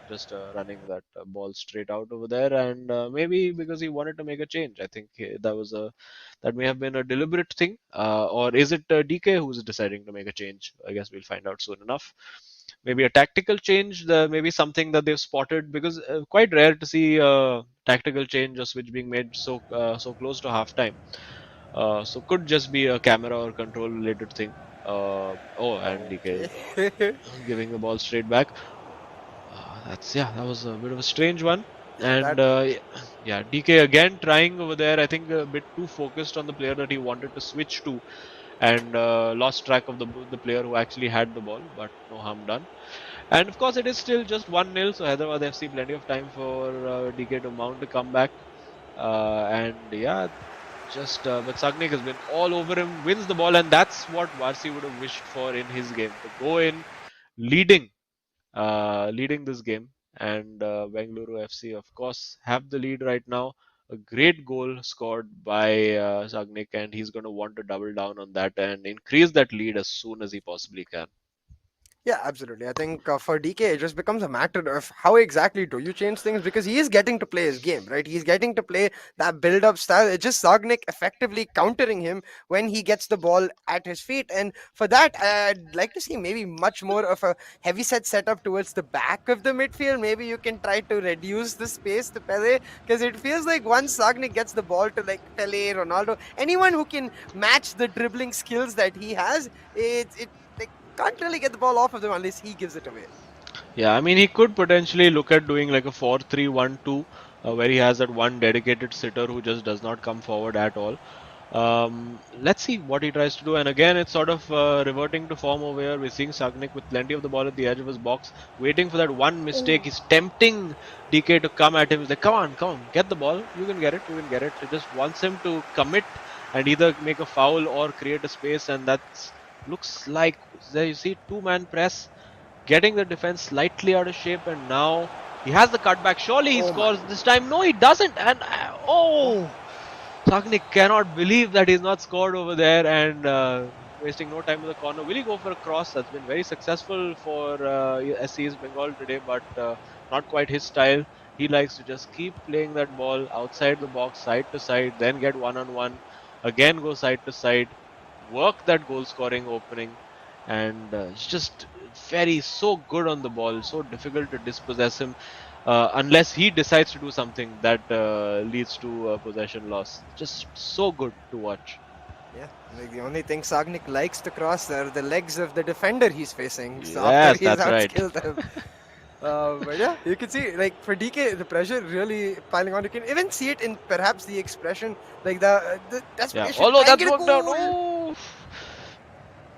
just running that ball straight out over there, and maybe because he wanted to make a change. I think that may have been a deliberate thing, or is it DK who's deciding to make a change? I guess we'll find out soon enough. Maybe a tactical change, maybe something that they've spotted, because quite rare to see tactical change or switch being made so close to halftime. So could just be a camera or control related thing. And DK Okay. giving the ball straight back. That was a bit of a strange one. And yeah, DK again trying over there. I think a bit too focused on the player that he wanted to switch to, and lost track of the player who actually had the ball. But no harm done. And of course, it is still just 1-0. So Hyderabad FC plenty of time for DK to mount a comeback. And yeah, but Sagnik has been all over him, wins the ball, and that's what Varsi would have wished for in his game, to go in leading this game. And Bengaluru FC, of course, have the lead right now. A great goal scored by Sagnik, and he's going to want to double down on that and increase that lead as soon as he possibly can. Yeah, absolutely. I think for DK, it just becomes a matter of how exactly do you change things, because he is getting to play his game, right? He's getting to play that build-up style. It's just Sagnik effectively countering him when he gets the ball at his feet. And for that, I'd like to see maybe much more of a heavy set setup towards the back of the midfield. Maybe you can try to reduce the space to Pele, because it feels like once Sagnik gets the ball to like Pele, Ronaldo, anyone who can match the dribbling skills that he has, it can't really get the ball off of them unless he gives it away. Yeah, I mean, he could potentially look at doing like a 4-3-1-2, where he has that one dedicated sitter who just does not come forward at all. Let's see what he tries to do. And again, it's sort of reverting to form over here. We're seeing Sagnik with plenty of the ball at the edge of his box, waiting for that one mistake. He's tempting DK to come at him. He's like, come on, get the ball. You can get it. He just wants him to commit and either make a foul or create a space. And that's looks like there you see two-man press, getting the defense slightly out of shape, and now he has the cutback. Surely he scores this time. No, he doesn't. And Sagnik cannot believe that he's not scored over there and wasting no time in the corner. Will he go for a cross? That's been very successful for SC East Bengal today, but not quite his style. He likes to just keep playing that ball outside the box, side to side, then get one-on-one, again go side to side, work that goal scoring opening, and it's just so good on the ball, so difficult to dispossess him. Unless he decides to do something that leads to possession loss. Just so good to watch. Yeah, like the only thing Sagnik likes to cross are the legs of the defender he's facing. So after Yes, he's that's right. outskilled them. But yeah, you can see, like, for DK, the pressure really piling on. You can even see it in perhaps the expression, like the Yeah, desperation. although Try and that's get a worked out. goal! Oh,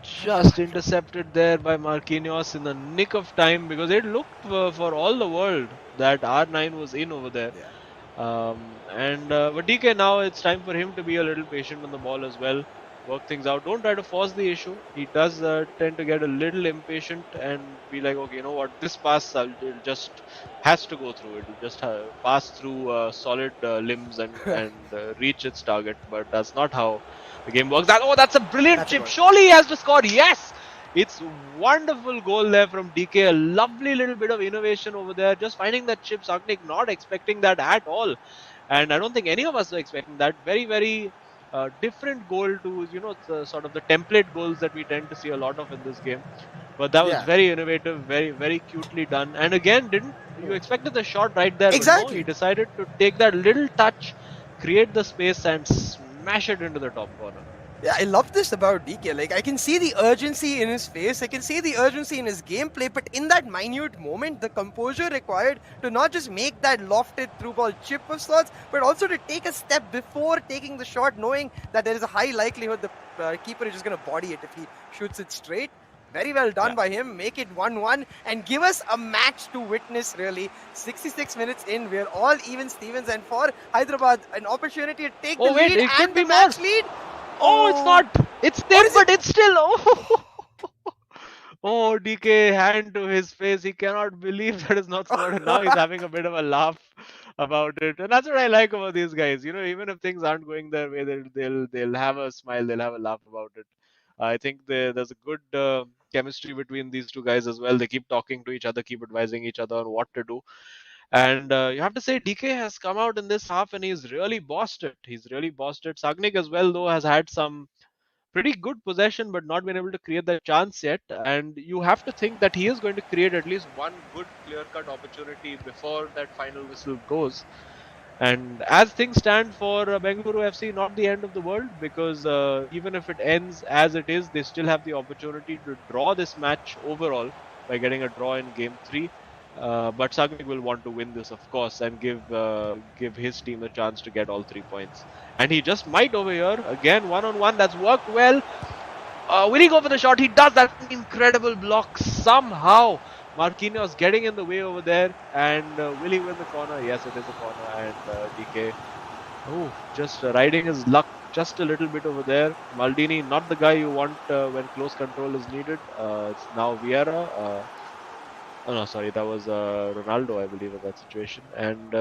just intercepted there by Marquinhos in the nick of time because it looked for all the world that R9 was in over there. Yeah. But DK, now it's time for him to be a little patient on the ball as well, work things out. Don't try to force the issue. He does tend to get a little impatient and be like, okay, you know what, this pass it just has to go through. It'll just pass through solid limbs and reach its target. But that's not how the game works. That's a brilliant That's a chip. goal. Surely he has to score. Yes. It's wonderful goal there from DK. A lovely little bit of innovation over there. Just finding that chip. Sagnik not expecting that at all. And I don't think any of us were expecting that. Very different goal to, sort of the template goals that we tend to see a lot of in this game. But that was Yeah. very innovative, very cutely done. And again, didn't you expected the shot right there? But no, he Exactly. decided to take that little touch, create the space, and smash it into the top corner. Yeah, I love this about DK. Like, I can see the urgency in his face, I can see the urgency in his gameplay, but in that minute moment, the composure required to not just make that lofted through ball chip of sorts, but also to take a step before taking the shot, knowing that there is a high likelihood the keeper is just going to body it if he shoots it straight. Very well done by him. Make it 1-1 and give us a match to witness, really. 66 minutes in, we're all even Stevens, and for Hyderabad, an opportunity to take the wait, lead it could and be the match more. lead. Oh, it's not. It's there, but it's still. Oh, oh, DK hand to his face. He cannot believe that it's not scored, and now he's having a bit of a laugh about it. And that's what I like about these guys. You know, even if things aren't going their way, they'll have a smile. They'll have a laugh about it. I think there's a good chemistry between these two guys as well. They keep talking to each other, keep advising each other on what to do. And you have to say, DK has come out in this half and he's really bossed it. He's really bossed it. Sagnik as well, though, has had some pretty good possession but not been able to create that chance yet. And you have to think that he is going to create at least one good clear-cut opportunity before that final whistle goes. And as things stand for Bengaluru FC, not the end of the world, because even if it ends as it is, they still have the opportunity to draw this match overall by getting a draw in game 3. But Sagnik will want to win this, of course, and give his team a chance to get all 3 points. And he just might over here. Again, one-on-one, that's worked well. Will he go for the shot? He does that incredible block somehow. Marquinhos getting in the way over there, and will he win the corner? Yes, it is a corner, and DK, just riding his luck just a little bit over there. Maldini, not the guy you want when close control is needed. It's now Vieira. Oh no, sorry, that was Ronaldo, I believe, in that situation. And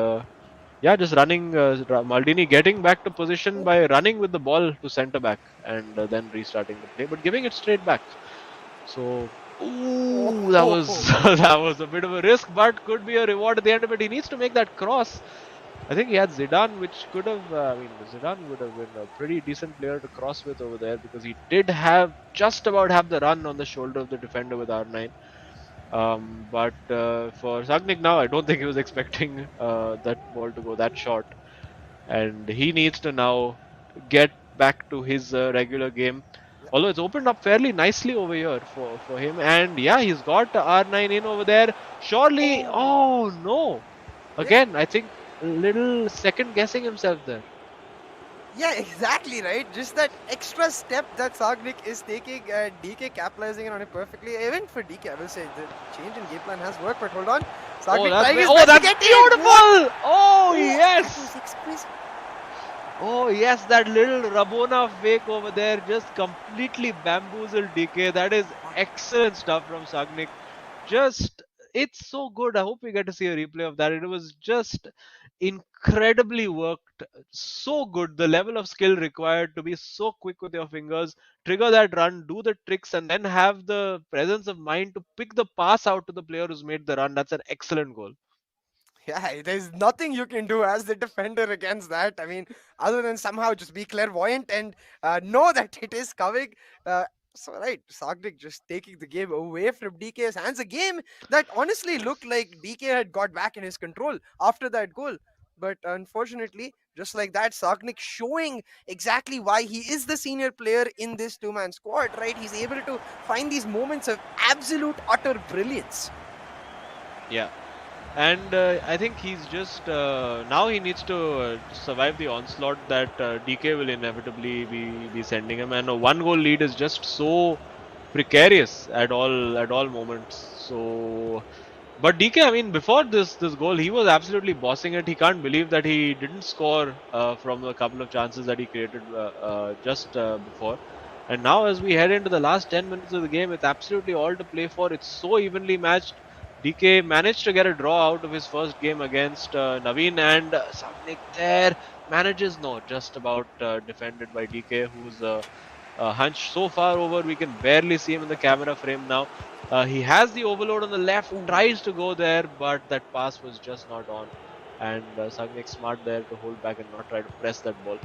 just running. Maldini getting back to position by running with the ball to centre back, and then restarting the play, but giving it straight back. So. Ooh, that was that was a bit of a risk, but could be a reward at the end of it. He needs to make that cross. I think he had Zidane, which could have. Zidane would have been a pretty decent player to cross with over there because he did just about have the run on the shoulder of the defender with R9. But for Sagnik now, I don't think he was expecting that ball to go that short, and he needs to now get back to his regular game. Although it's opened up fairly nicely over here for him. And yeah, he's got R9 in over there. Surely, oh no. Again, I think a little second guessing himself there. Yeah, exactly, right? Just that extra step that Sagnik is taking, DK capitalizing on it perfectly. Even for DK, I will say the change in game plan has worked, but hold on. Sagnik trying his best to get in. Beautiful! Oh, yes! That was exquisite. Oh yes, that little Rabona fake over there just completely bamboozled DK. That is excellent stuff from Sagnik. Just it's so good. I hope we get to see a replay of that. It was just incredibly worked, so good. The level of skill required to be so quick with your fingers, trigger that run, do the tricks, and then have the presence of mind to pick the pass out to the player who's made the run. That's an excellent goal. Yeah, there's nothing you can do as the defender against that. I mean, other than somehow just be clairvoyant and know that it is coming. Uh, so right, Sagnik just taking the game away from DK's hands. A game that honestly looked like DK had got back in his control after that goal. But unfortunately, just like that, Sagnik showing exactly why he is the senior player in this two-man squad, right? He's able to find these moments of absolute utter brilliance. Yeah. And I think he's just now he needs to survive the onslaught that DK will inevitably be sending him, and a one goal lead is just so precarious at all moments. So, but DK, I mean, before this goal, he was absolutely bossing it. He can't believe that he didn't score from a couple of chances that he created just before. And now, as we head into the last 10 minutes of the game, it's absolutely all to play for. It's so evenly matched. DK managed to get a draw out of his first game against Naveen, and Sagnik there manages just about defended by DK, who's hunched so far over we can barely see him in the camera frame now. He has the overload on the left, tries to go there, but that pass was just not on, and Sagnik smart there to hold back and not try to press that ball.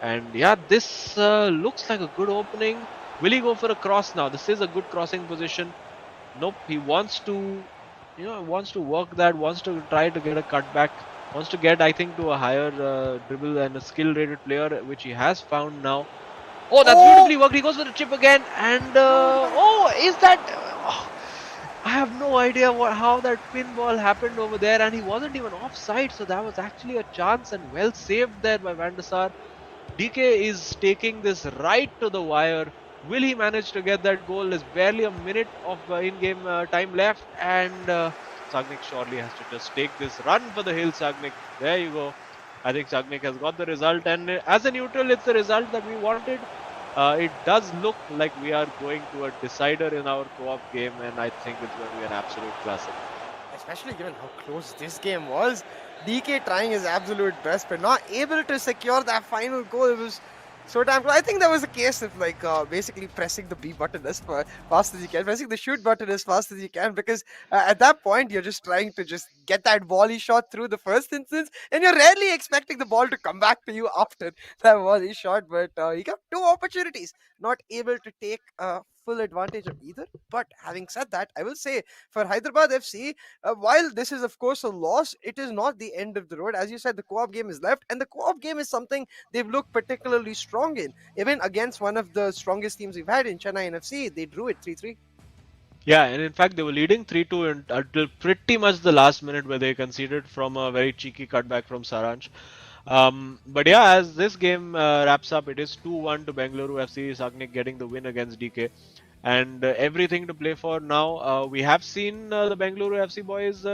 And yeah, this looks like a good opening. Will he go for a cross now? This is a good crossing position. Nope, he wants to wants to work that, wants to try to get a cutback, wants to get, I think, to a higher dribble and a skill rated player, which he has found now. Oh, that's beautifully worked. He goes for the chip again, and is that? I have no idea how that pinball happened over there, and he wasn't even offside, so that was actually a chance and well saved there by Van der Sar. DK is taking this right to the wire. Will he manage to get that goal? There's barely a minute of in-game time left, and Sagnik surely has to just take this run for the hill. Sagnik, there you go. I think Sagnik has got the result, and as a neutral, it's the result that we wanted. It does look like we are going to a decider in our co-op game, and I think it's going to be an absolute classic. Especially given how close this game was. DK trying his absolute best, but not able to secure that final goal. It was so damn close. I think that was a case of like basically pressing the B button as fast as you can, pressing the shoot button as fast as you can, because at that point you're just trying to just get that volley shot through the first instance, and you're rarely expecting the ball to come back to you after that volley shot. But he got two opportunities, not able to take full advantage of either. But having said that, I will say for Hyderabad FC, while this is of course a loss, it is not the end of the road. As you said, the co-op game is left, and the co-op game is something they've looked particularly strong in. Even against one of the strongest teams we've had in Chennai NFC, they drew it 3-3. Yeah, and in fact, they were leading 3-2 until pretty much the last minute, where they conceded from a very cheeky cutback from Saransh. But yeah, as this game wraps up, it is 2-1 to Bengaluru FC. Sagnik getting the win against DK. And everything to play for now. We have seen the Bengaluru FC boys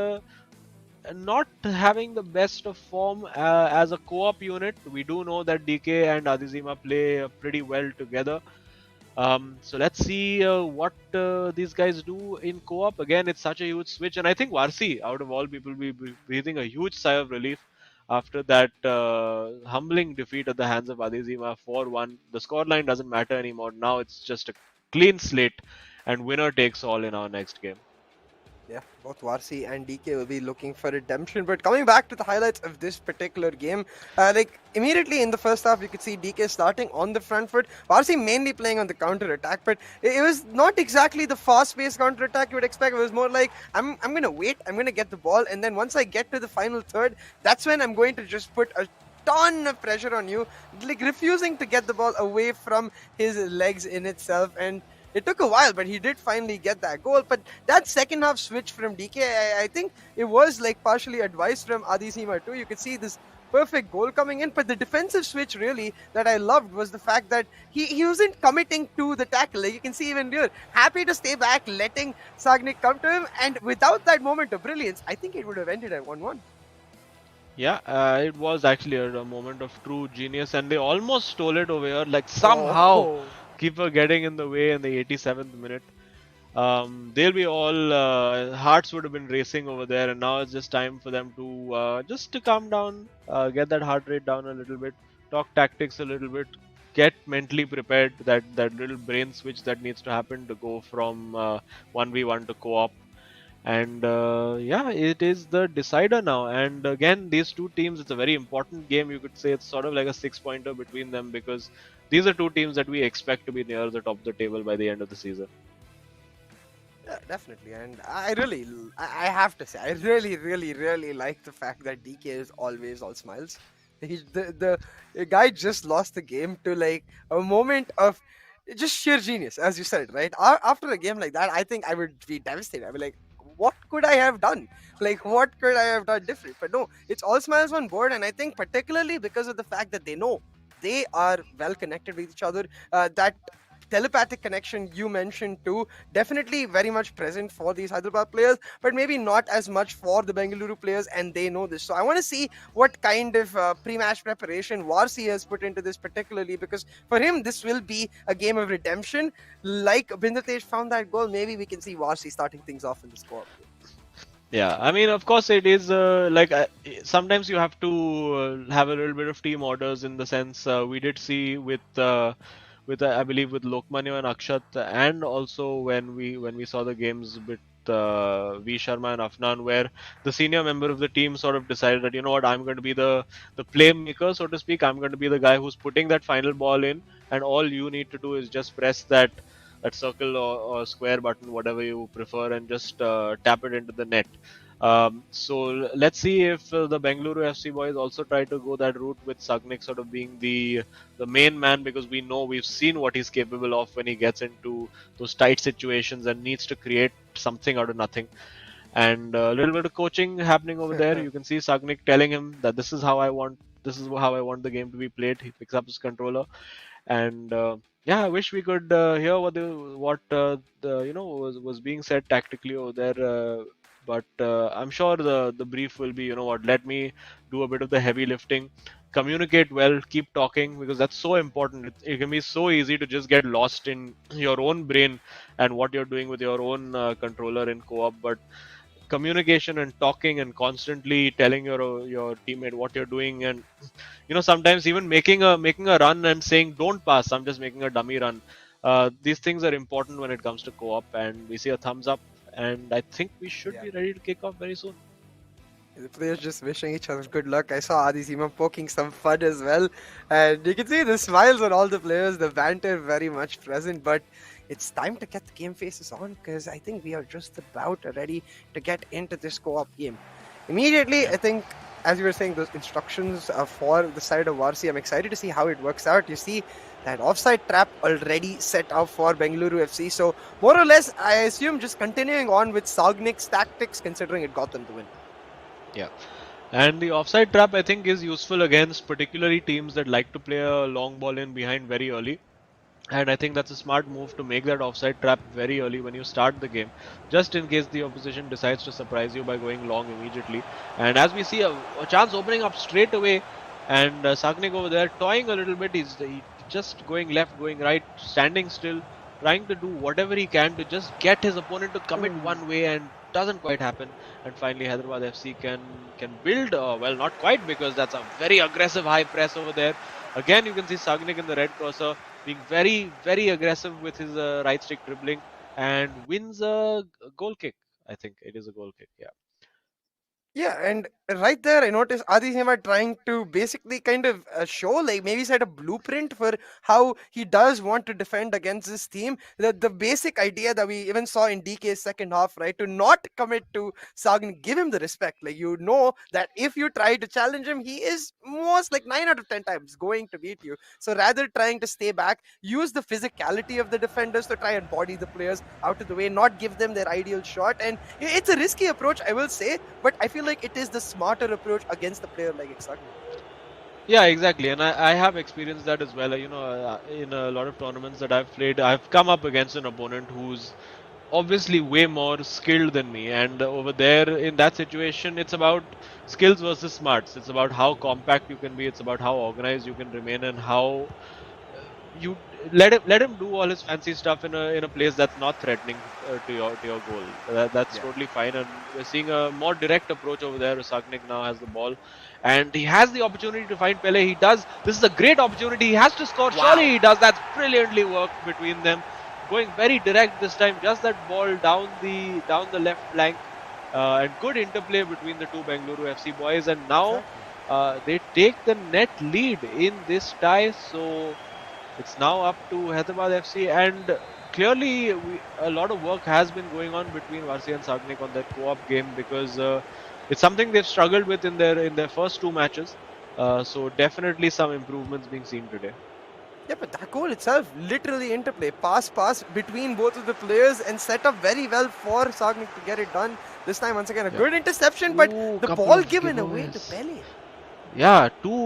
not having the best of form as a co-op unit. We do know that DK and Adizema play pretty well together. So let's see what these guys do in co-op. Again, it's such a huge switch, and I think Varsi, out of all people, will be breathing a huge sigh of relief after that humbling defeat at the hands of Adizema 4-1. The scoreline doesn't matter anymore. Now it's just a clean slate, and winner takes all in our next game. Yeah, both Varsi and DK will be looking for redemption. But coming back to the highlights of this particular game, like immediately in the first half, you could see DK starting on the front foot, Varsi mainly playing on the counter attack. But it was not exactly the fast-paced counter attack you would expect. It was more like I'm gonna wait, I'm gonna get the ball, and then once I get to the final third, that's when I'm going to just put a ton of pressure on you, like refusing to get the ball away from his legs in itself. And it took a while, but he did finally get that goal. But that second half switch from DK, I think it was like partially advice from Adizema too. You could see this perfect goal coming in, but the defensive switch really that I loved was the fact that he wasn't committing to the tackle. Like you can see even here, happy to stay back, letting Sagnik come to him, and without that moment of brilliance, I think it would have ended at 1-1. Yeah, it was actually a moment of true genius, and they almost stole it over here. Like somehow, keeper getting in the way in the 87th minute. they'll be all hearts would have been racing over there, and now it's just time for them to just to calm down, get that heart rate down a little bit, talk tactics a little bit, get mentally prepared. That little brain switch that needs to happen to go from 1v1 to co-op. And yeah, it is the decider now. And again, these two teams, it's a very important game. You could say it's sort of like a 6-pointer between them, because these are two teams that we expect to be near the top of the table by the end of the season. Yeah, definitely. And I have to say, I really like the fact that DK is always all smiles. The guy just lost the game to like a moment of just sheer genius, as you said, right? After a game like that, I think I would be devastated. I'd be like, what could I have done? Like, what could I have done different? But no, it's all smiles on board. And I think particularly because of the fact that they know they are well connected with each other, that telepathic connection you mentioned too, definitely very much present for these Hyderabad players, but maybe not as much for the Bengaluru players, and they know this. So I want to see what kind of pre-match preparation Varsi has put into this particularly, because for him this will be a game of redemption. Like Bindatesh found that goal, maybe we can see Varsi starting things off in the score. Yeah, I mean, of course, it is sometimes you have to have a little bit of team orders, in the sense we did see with I believe with Lokmanya and Akshat, and also when we saw the games with V Sharma and Afnan, where the senior member of the team sort of decided that, you know what, I'm going to be the playmaker, so to speak. I'm going to be the guy who's putting that final ball in, and all you need to do is just press that circle or square button, whatever you prefer, and just tap it into the net. So let's see if the Bengaluru FC boys also try to go that route, with Sagnik sort of being the main man, because we've seen what he's capable of when he gets into those tight situations and needs to create something out of nothing. And a little bit of coaching happening over there. You can see Sagnik telling him that this is how I want the game to be played. He picks up his controller, and yeah, I wish we could hear what was being said tactically over there. But I'm sure the brief will be, you know what, let me do a bit of the heavy lifting, communicate well, keep talking, because that's so important. It can be so easy to just get lost in your own brain and what you're doing with your own controller in co-op. But communication and talking and constantly telling your teammate what you're doing, and sometimes even making a run and saying don't pass, I'm just making a dummy run. These things are important when it comes to co-op, and we see a thumbs up, and I think we should be ready to kick off very soon. The players just wishing each other good luck. I saw Adizema poking some fun as well, and you can see the smiles on all the players, the banter very much present. But it's time to get the game faces on, because I think we are just about ready to get into this co-op game. Immediately, I think, as you were saying, those instructions for the side of Varsi, I'm excited to see how it works out. You see that offside trap already set up for Bengaluru FC. So more or less, I assume just continuing on with Sagnik's tactics, considering it got them the win. Yeah. And the offside trap, I think, is useful against particularly teams that like to play a long ball in behind very early. And I think that's a smart move to make that offside trap very early when you start the game, just in case the opposition decides to surprise you by going long immediately. And as we see a chance opening up straight away, and Sagnik over there toying a little bit, he's just going left, going right, standing still, trying to do whatever he can to just get his opponent to commit one way, and doesn't quite happen. And finally Hyderabad FC can build, well, not quite, because that's a very aggressive high press over there. Again, you can see Sagnik in the red cursor being very, very aggressive with his right stick dribbling, and wins a goal kick. I think it is a goal kick, yeah. Yeah, and right there, I noticed Adizema trying to basically kind of show, like maybe set a blueprint for how he does want to defend against this team. The basic idea that we even saw in DK's second half, right? To not commit to Sagnik, give him the respect. Like, you know that if you try to challenge him, he is most like 9 out of 10 times going to beat you. So rather trying to stay back, use the physicality of the defenders to try and body the players out of the way, not give them their ideal shot. And it's a risky approach, I will say, but I feel like it is the smarter approach against a player like Sagnik. Yeah, exactly, and I have experienced that as well. In a lot of tournaments that I've played, I've come up against an opponent who's obviously way more skilled than me, and over there in that situation, it's about skills versus smarts. It's about how compact you can be, it's about how organized you can remain, and how you let him do all his fancy stuff in a place that's not threatening to your goal. That's Yeah. totally fine, and we're seeing a more direct approach over there. Sagnik now has the ball, and he has the opportunity to find Pele. He does. This is a great opportunity. He has to score. Surely Wow. he does. That's brilliantly worked between them, going very direct this time. Just that ball down the left flank, and good interplay between the two Bengaluru FC boys. And now Exactly. they take the net lead in this tie. So it's now up to Hyderabad FC, and clearly a lot of work has been going on between Varsi and Sagnik on that co-op game, because it's something they've struggled with in their first two matches. So definitely some improvements being seen today. Yeah, but that goal itself, literally interplay, pass between both of the players and set up very well for Sagnik to get it done. This time, once again, a good interception, but Ooh, the couple ball of given away to giveaways. Pele. Yeah, two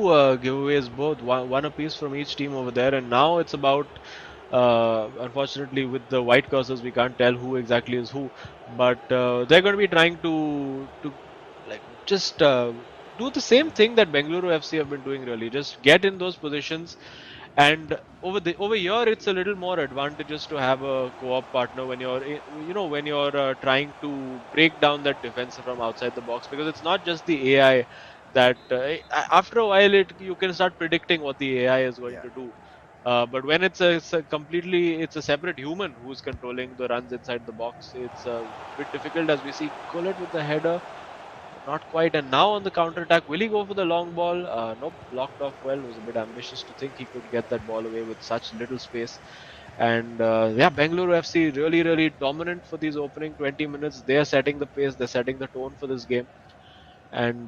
giveaways, both one apiece from each team over there, and now it's about. Unfortunately, with the white cursors, we can't tell who exactly is who, but they're going to be trying to like just do the same thing that Bengaluru FC have been doing. Really, just get in those positions, and over here, it's a little more advantageous to have a co-op partner when you're trying to break down that defense from outside the box, because it's not just the AI that after a while you can start predicting what the AI is going Yeah. to do. But when it's a separate human who's controlling the runs inside the box, it's a bit difficult, as we see Gullit with the header. Not quite. And now on the counter attack, will he go for the long ball? Nope, blocked off well. Was a bit ambitious to think he could get that ball away with such little space. And yeah, Bengaluru FC really, really dominant for these opening 20 minutes. They are setting the pace, they're setting the tone for this game. And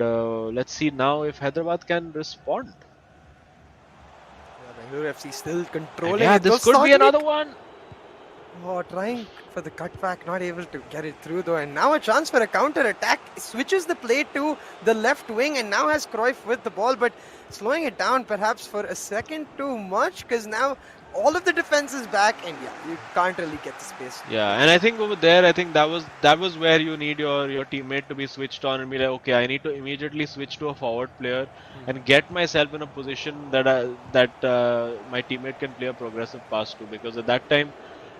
let's see now if Hyderabad can respond. Yeah, Bengaluru FC still And controlling yeah, it. this Goes could be Sagnik. another one. Oh, trying for the cutback, not able to get it through though. And now a chance for a counter attack. Switches the play to the left wing and now has Cruyff with the ball, but slowing it down perhaps for a second too much, because now all of the defense is back and yeah, you can't really get the space. Yeah, and I think over there, I think that was where you need your teammate to be switched on and be like, okay, I need to immediately switch to a forward player and get myself in a position that my teammate can play a progressive pass to, because at that time,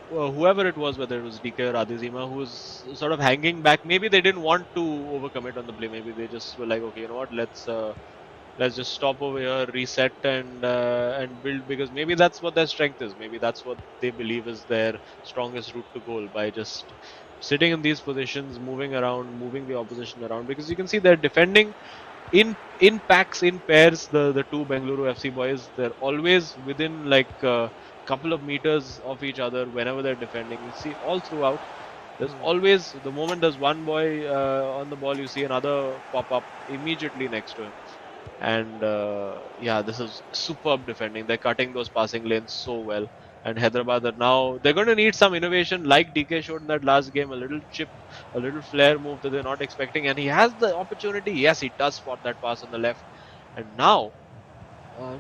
whoever it was, whether it was DK or Adizema, who was sort of hanging back, maybe they didn't want to overcommit on the play. Maybe they just were like, okay, you know what, let's just stop over here, reset, and build, because maybe that's what their strength is. Maybe that's what they believe is their strongest route to goal, by just sitting in these positions, moving around, moving the opposition around. Because you can see they're defending in packs, in pairs. The two Bengaluru FC boys, they're always within like a couple of meters of each other whenever they're defending. You see all throughout. There's always, the moment there's one boy on the ball, you see another pop up immediately next to him. And yeah, this is superb defending. They're cutting those passing lanes so well. And Hyderabad are now, they're going to need some innovation, like DK showed in that last game, a little chip, a little flare move that they're not expecting. And he has the opportunity. Yes, he does spot that pass on the left. And now,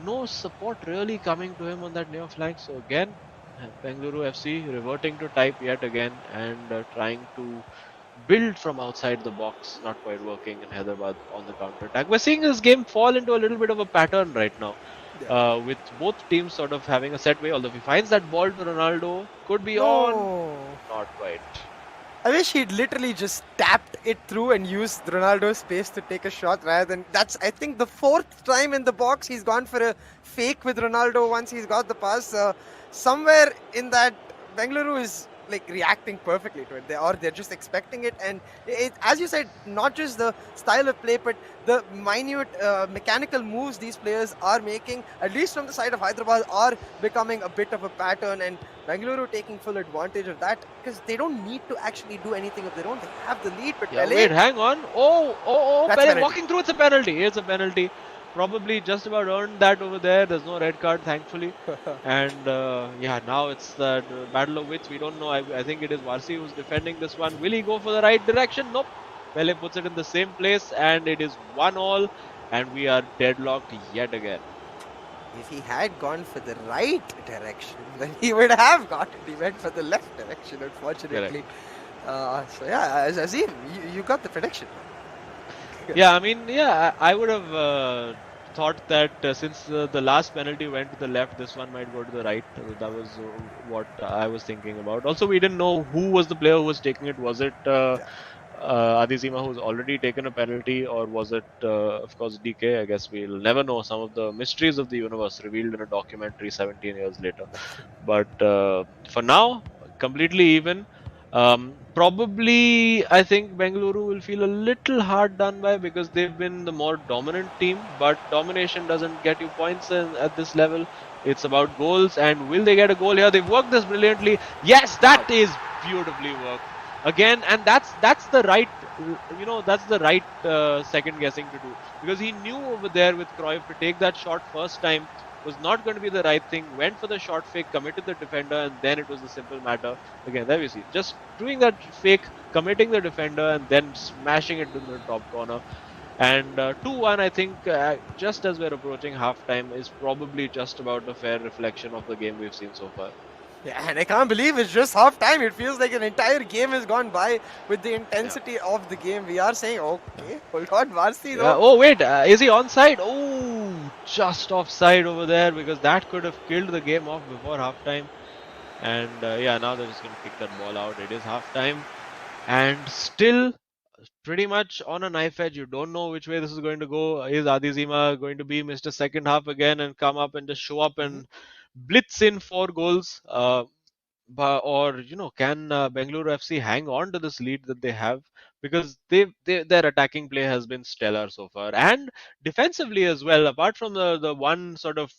no support really coming to him on that near flank. So again, Bengaluru FC reverting to type yet again, and trying to build from outside the box, not quite working in Hyderabad on the counter attack. We're seeing this game fall into a little bit of a pattern right now, with both teams sort of having a set way. Although if he finds that ball to Ronaldo, could be on, No. not quite. I wish he'd literally just tapped it through and used Ronaldo's space to take a shot rather than. That's, I think, the fourth time in the box he's gone for a fake with Ronaldo once he's got the pass. Somewhere in that, Bengaluru is like reacting perfectly to it. They're just expecting it, and as you said, not just the style of play, but the minute mechanical moves these players are making, at least from the side of Hyderabad, are becoming a bit of a pattern, and Bengaluru taking full advantage of that, because they don't need to actually do anything of their own. They have the lead, but Yeah, Pele, wait, hang on. Oh, That's Pele penalty. walking through. It's a penalty. It's a penalty. Probably just about earned that over there. There's no red card, thankfully. And yeah, now it's the battle of wits. We don't know. I think it is Varsi who's defending this one. Will he go for the right direction? Nope. Pele puts it in the same place, and it is 1-1, and we are deadlocked yet again. if he had gone for the right direction, then he would have got it. He went for the left direction, unfortunately. So yeah, Azim, you got the prediction. Yeah, I mean, yeah, I would have thought that since the last penalty went to the left, this one might go to the right. That was what I was thinking about. Also, we didn't know who was the player who was taking it. Was it Adizema, who's already taken a penalty, or was it, of course, DK? I guess we'll never know. Some of the mysteries of the universe revealed in a documentary 17 years later. But for now, completely even. Probably, I think Bengaluru will feel a little hard done by because they've been the more dominant team. But domination doesn't get you points at this level. It's about goals, and will they get a goal here? They've worked this brilliantly. Yes, that is beautifully worked again, and that's the right, that's the right second guessing to do, because he knew over there with Cruyff to take that shot first time was not going to be the right thing. Went for the short fake, committed the defender, and then it was a simple matter. Again, there we see just doing that fake, committing the defender, and then smashing it to the top corner. And 2-1, I think, just as we're approaching halftime, is probably just about a fair reflection of the game we've seen so far. Yeah, and I can't believe it's just half time. It feels like an entire game has gone by with the intensity of the game. We are saying, okay, hold on, Varsi though. Oh wait, is he onside? Oh, just offside over there, because that could have killed the game off before halftime. And yeah, now they're just going to kick that ball out. It is halftime, and still pretty much on a knife edge. You don't know which way this is going to go. Is Adizema going to be Mr. Second Half again and come up and just show up and blitz in 4 goals? Or can Bengaluru FC hang on to this lead that they have, because their attacking play has been stellar so far, and defensively as well. Apart from the one sort of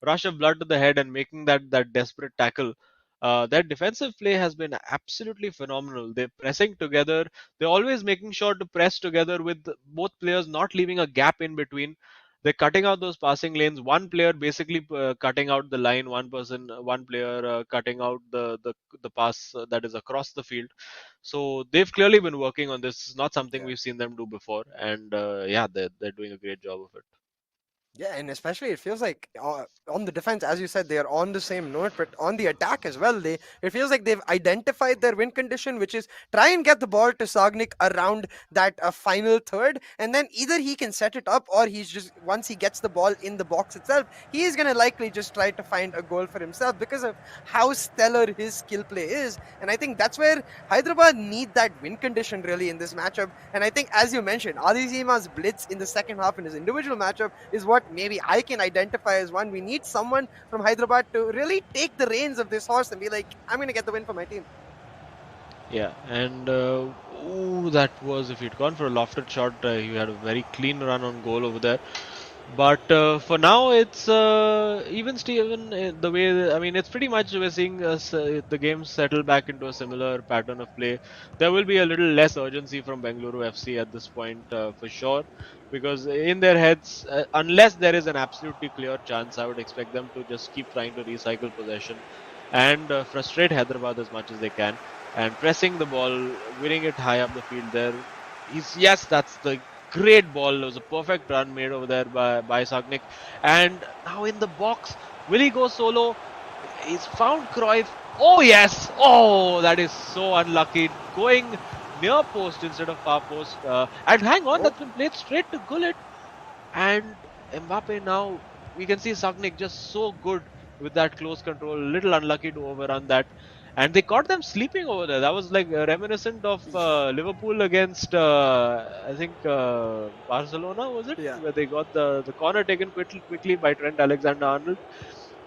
rush of blood to the head and making that desperate tackle, their defensive play has been absolutely phenomenal. They're pressing together. They're always making sure to press together with both players not leaving a gap in between. They're cutting out those passing lanes. One player basically cutting out the line. One player cutting out the pass that is across the field. So they've clearly been working on this. It's not something we've seen them do before, and yeah, they're doing a great job of it. Yeah, and especially it feels like on the defense, as you said, they are on the same note, but on the attack as well, it feels like they've identified their win condition, which is try and get the ball to Sagnik around that final third, and then either he can set it up, or he's just, once he gets the ball in the box itself, he is going to likely just try to find a goal for himself because of how stellar his skill play is. And I think that's where Hyderabad need that win condition really in this matchup. And I think, as you mentioned, Adizema's blitz in the second half in his individual matchup is what maybe I can identify as one. We need someone from Hyderabad to really take the reins of this horse and be like, I'm going to get the win for my team. Yeah, and that was, if he'd gone for a lofted shot, he had a very clean run on goal over there. But for now, it's even Steven, the way, I mean, it's pretty much we're seeing the game settle back into a similar pattern of play. There will be a little less urgency from Bengaluru FC at this point, for sure, because in their heads, unless there is an absolutely clear chance, I would expect them to just keep trying to recycle possession and frustrate Hyderabad as much as they can, and pressing the ball, winning it high up the field there. Yes, that's the great ball. It was a perfect run made over there by Sagnik. And now in the box, will he go solo? He's found Cruyff. Oh yes! Oh, that is so unlucky. Going near post instead of far post. And hang on, that's been played straight to Gullit. And Mbappe now, we can see Sagnik just so good with that close control. A little unlucky to overrun that. And they caught them sleeping over there. That was like reminiscent of Liverpool against, I think, Barcelona, was it? Yeah. Where they got the corner taken quickly by Trent Alexander-Arnold.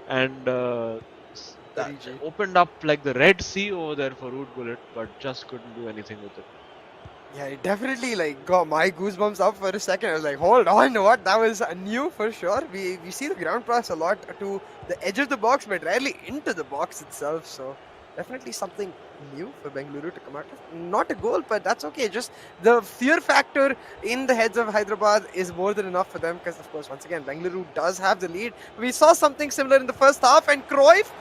And that opened up like the Red Sea over there for Ruud Gullit, but just couldn't do anything with it. Yeah, it definitely like got my goosebumps up for a second. I was like, hold on, what? That was new for sure. We see the ground pass a lot to the edge of the box, but rarely into the box itself. So definitely something new for Bengaluru to come out of. Not a goal, but that's okay. Just the fear factor in the heads of Hyderabad is more than enough for them, because of course, once again, Bengaluru does have the lead. We saw something similar in the first half, and Cruyff.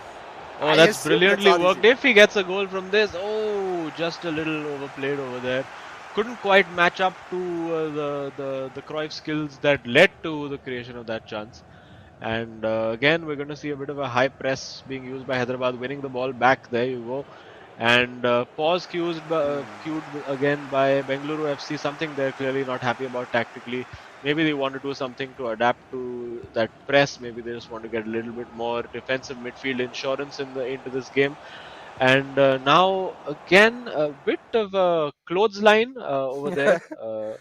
Oh, that's brilliantly worked. If he gets a goal from this, oh, just a little overplayed over there. Couldn't quite match up to the Cruyff skills that led to the creation of that chance. And again, we're going to see a bit of a high press being used by Hyderabad, winning the ball back. There you go. And pause queued again by Bengaluru FC, something they're clearly not happy about tactically. Maybe they want to do something to adapt to that press. Maybe they just want to get a little bit more defensive midfield insurance into this game. And now again a bit of a clothesline over there.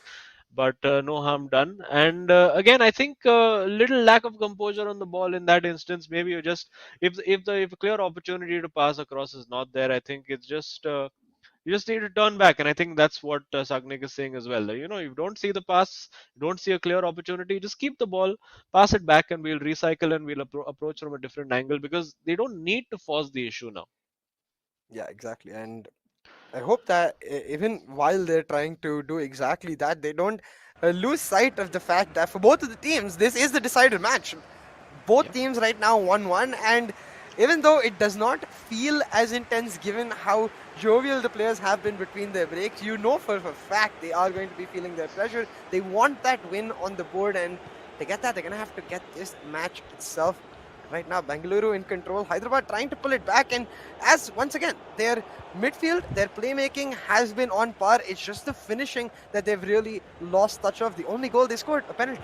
But no harm done. And again, I think a little lack of composure on the ball in that instance. Maybe you just if a clear opportunity to pass across is not there, I think it's just you just need to turn back. And I think that's what Sagnik is saying as well. You know, you don't see the pass, you don't see a clear opportunity, just keep the ball, pass it back, and we'll recycle and we'll approach from a different angle because they don't need to force the issue now. Yeah, exactly. And I hope that even while they're trying to do exactly that, they don't lose sight of the fact that for both of the teams, this is the decided match. Both Yeah. teams right now 1-1, and even though it does not feel as intense given how jovial the players have been between their breaks, you know for a fact they are going to be feeling their pressure. They want that win on the board, and to get that, they're going to have to get this match itself. Right now, Bengaluru in control, Hyderabad trying to pull it back, and as once again, their midfield, their playmaking has been on par. It's just the finishing that they've really lost touch of. The only goal they scored, a penalty.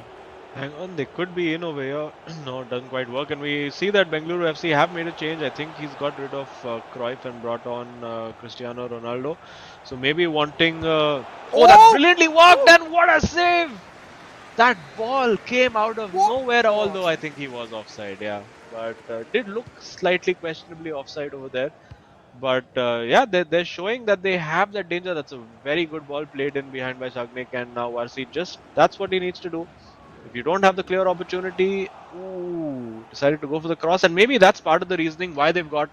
Hang on, they could be in over here. No, it doesn't quite work. And we see that Bengaluru FC have made a change. I think he's got rid of Cruyff and brought on Cristiano Ronaldo. So maybe wanting. Oh, that's brilliantly worked! And what a save! That ball came out of nowhere, although I think he was offside, yeah. But did look slightly questionably offside over there. But yeah, they're showing that they have that danger. That's a very good ball played in behind by Sagnik, and now Varsi just that's what he needs to do. If you don't have the clear opportunity, decided to go for the cross, and maybe that's part of the reasoning why they've got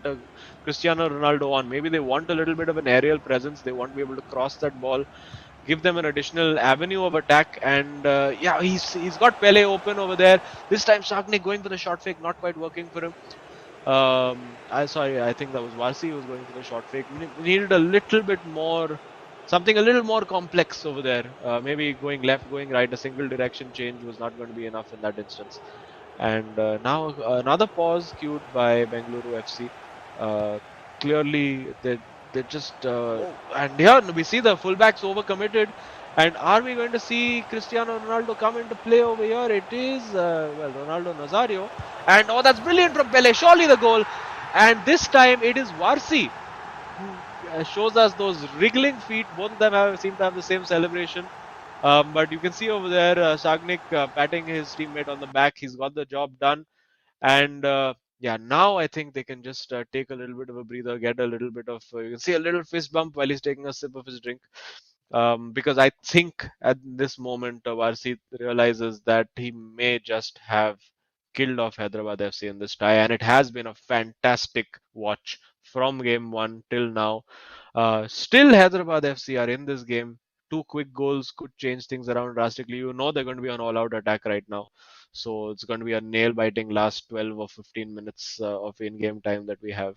Cristiano Ronaldo on. Maybe they want a little bit of an aerial presence. They want to be able to cross that ball, give them an additional avenue of attack. And yeah, he's got Pele open over there. This time Sagnik going for the shot fake, not quite working for him. I think that was Varsi who was going for the shot fake. We needed a little bit more, something a little more complex over there. Maybe going left, going right, a single direction change was not going to be enough in that instance. And now another pause queued by Bengaluru FC. Clearly, they just and here we see the fullbacks overcommitted. And are we going to see Cristiano Ronaldo come into play over here? It is well, Ronaldo Nazario, and oh, that's brilliant from Pele. Surely the goal. And this time it is Varsi who shows us those wriggling feet. Both of them seem to have the same celebration. But you can see over there Sagnik patting his teammate on the back. He's got the job done. And yeah, now I think they can just take a little bit of a breather, get a little bit of, you can see a little fist bump while he's taking a sip of his drink. Because I think at this moment, Varsi realizes that he may just have killed off Hyderabad FC in this tie, and it has been a fantastic watch from game one till now. Still, Hyderabad FC are in this game. Two quick goals could change things around drastically. You know they're going to be on all-out attack right now, so it's going to be a nail-biting last 12 or 15 minutes of in-game time that we have.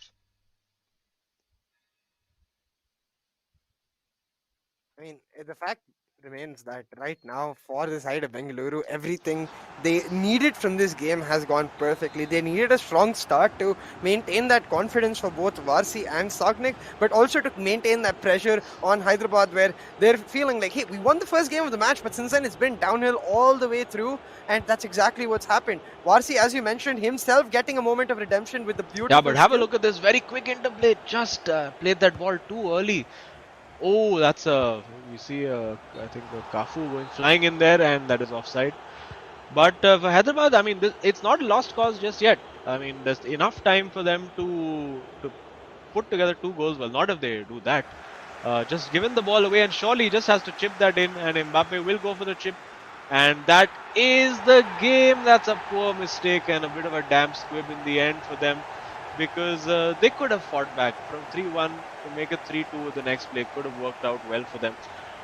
I mean, the fact remains that right now, for the side of Bengaluru, everything they needed from this game has gone perfectly. They needed a strong start to maintain that confidence for both Varsi and Sagnik, but also to maintain that pressure on Hyderabad, where they're feeling like, hey, we won the first game of the match, but since then it's been downhill all the way through, and that's exactly what's happened. Varsi, as you mentioned, himself getting a moment of redemption with the beautiful. Yeah, but have a look at this very quick interplay. Just played that ball too early. Oh, that's you see, I think Kafu going flying in there, and that is offside. But for Hyderabad, I mean, it's not a lost cause just yet. I mean, there's enough time for them to put together two goals. Well, not if they do that. Just giving the ball away, and surely he just has to chip that in, and Mbappe will go for the chip. And that is the game. That's a poor mistake and a bit of a damp squib in the end for them, because they could have fought back from 3-1 to make it 3-2 with the next play. Could have worked out well for them.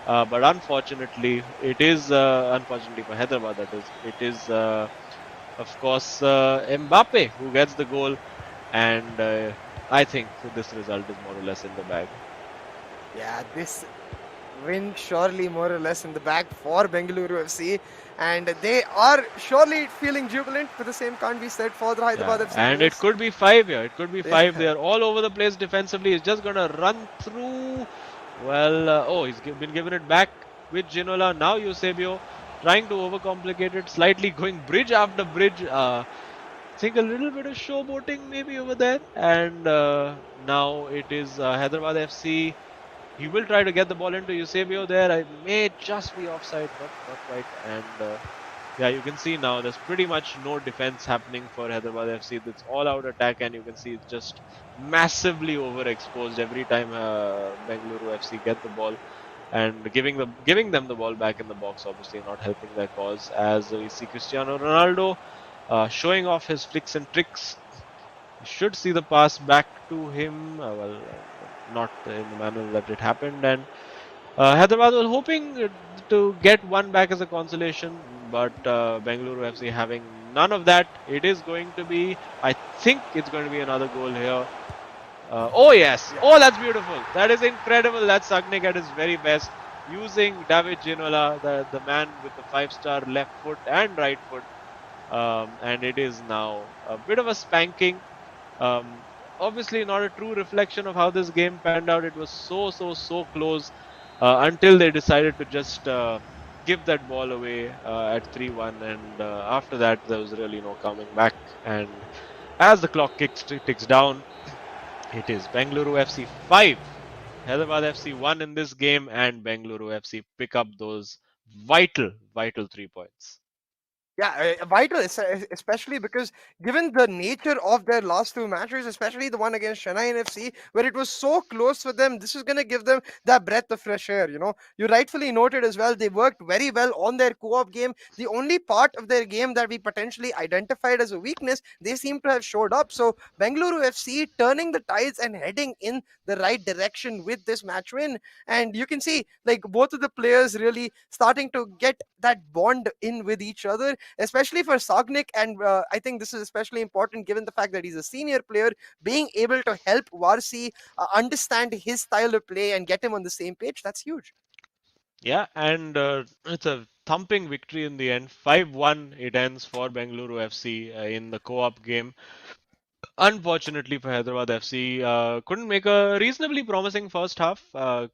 But unfortunately, it is, unfortunately for Hyderabad, that is, it is, of course, Mbappe who gets the goal. And I think this result is more or less in the bag. Yeah, this win surely more or less in the bag for Bengaluru FC, and they are surely feeling jubilant, but the same can't be said for the Hyderabad Yeah, FC and it players. could be 5 here. It could be 5. Yeah. They are all over the place defensively. He's just going to run through. Well, oh, he's been given it back with Ginola. Now Eusebio trying to overcomplicate it, slightly going bridge after bridge. Think a little bit of showboating maybe over there. And now it is Hyderabad FC. He will try to get the ball into Eusebio there. I may just be offside, not quite. And yeah, you can see now there's pretty much no defense happening for Hyderabad FC. It's all out attack, and you can see it's just massively overexposed every time Bengaluru FC get the ball, and giving them the ball back in the box. Obviously, not helping their cause. As we see Cristiano Ronaldo showing off his flicks and tricks. You should see the pass back to him. Not in the manner that it happened, and Hyderabad was hoping to get one back as a consolation, but Bengaluru FC having none of that. It is going to be, I think it's going to be another goal here. Oh yes, oh that's beautiful. That is incredible. That's Sagnik at his very best, using David Ginola, the man with the 5-star left foot and right foot. And it is now a bit of a spanking. Obviously not a true reflection of how this game panned out. It was so close until they decided to just give that ball away at 3-1, and after that there was really no coming back. And as the clock ticks down, it is Bengaluru FC 5, Hyderabad FC 1 in this game, and Bengaluru FC pick up those vital 3 points. Yeah, vital, especially because given the nature of their last two matches, especially the one against Chennai FC, where it was so close for them, this is going to give them that breath of fresh air. You rightfully noted as well, they worked very well on their co-op game. The only part of their game that we potentially identified as a weakness, they seem to have showed up. So Bengaluru FC turning the tides and heading in the right direction with this match win, and you can see like both of the players really starting to get that bond in with each other, especially for Sagnik. And I think this is especially important given the fact that he's a senior player, being able to help Varsi understand his style of play and get him on the same page. That's huge. Yeah, and it's a thumping victory in the end. 5-1 it ends for Bengaluru FC in the co-op game. Unfortunately for Hyderabad FC, couldn't make a reasonably promising first half.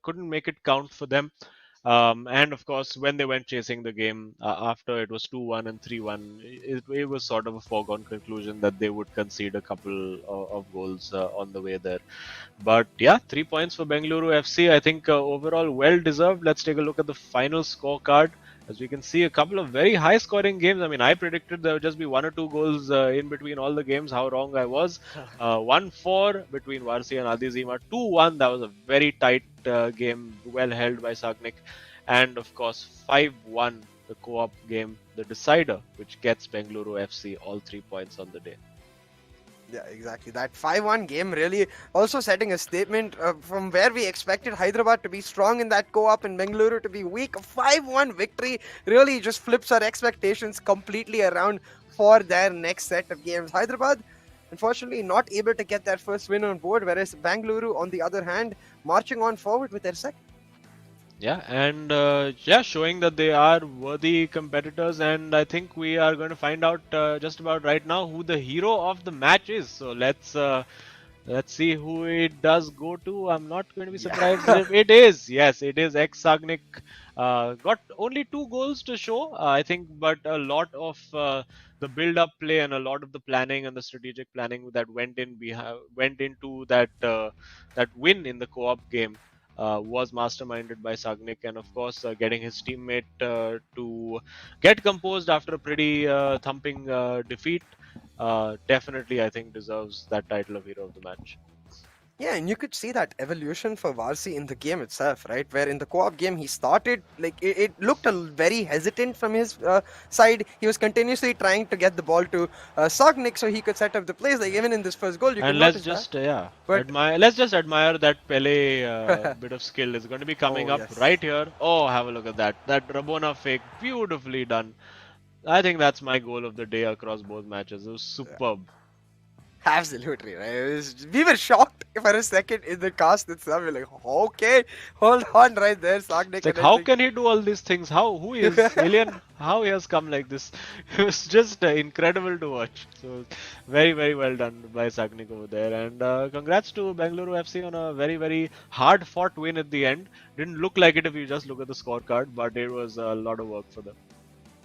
Couldn't make it count for them. And of course, when they went chasing the game after it was 2-1 and 3-1, it was sort of a foregone conclusion that they would concede a couple of goals on the way there. But yeah, 3 points for Bengaluru FC. I think overall well deserved. Let's take a look at the final scorecard. As we can see, a couple of very high scoring games. I mean, I predicted there would just be 1 or 2 goals in between all the games. How wrong I was. 1-4 between Varsi and Adizema. 2-1. That was a very tight game, well held by Sagnik. And of course, 5-1, the co-op game, the decider, which gets Bengaluru FC all 3 points on the day. Yeah, exactly. That 5-1 game really also setting a statement from where we expected Hyderabad to be strong in that co-op and Bengaluru to be weak. A 5-1 victory really just flips our expectations completely around for their next set of games. Hyderabad, unfortunately, not able to get their first win on board, whereas Bengaluru, on the other hand, marching on forward with their second. Yeah, and showing that they are worthy competitors, and I think we are going to find out just about right now who the hero of the match is. So let's see who it does go to. I'm not going to be surprised if it is. Yes, it is ex-Sagnik. Got only 2 goals to show, I think, but a lot of the build-up play and a lot of the planning and the strategic planning that went into that win in the co-op game. Was masterminded by Sagnik, and of course getting his teammate to get composed after a pretty thumping defeat definitely I think deserves that title of hero of the match. Yeah, and you could see that evolution for Varsi in the game itself, right? Where in the co-op game he started, like it looked very hesitant from his side. He was continuously trying to get the ball to Sagnik so he could set up the plays. Like even in this first goal, you and can let's notice just that. But let's just admire that Pele bit of skill is going to be coming up yes. right here. Oh, have a look at that Rabona fake, beautifully done. I think that's my goal of the day across both matches. It was superb. Absolutely, right? We were shocked for a second in the cast itself. We're like, okay, hold on right there, Sagnik. It's like, And I how think can he do all these things? How? Who is Alien? How he has come like this? It was just incredible to watch. So, very, very well done by Sagnik over there. And congrats to Bengaluru FC on a very, very hard fought win at the end. Didn't look like it if you just look at the scorecard, but it was a lot of work for them.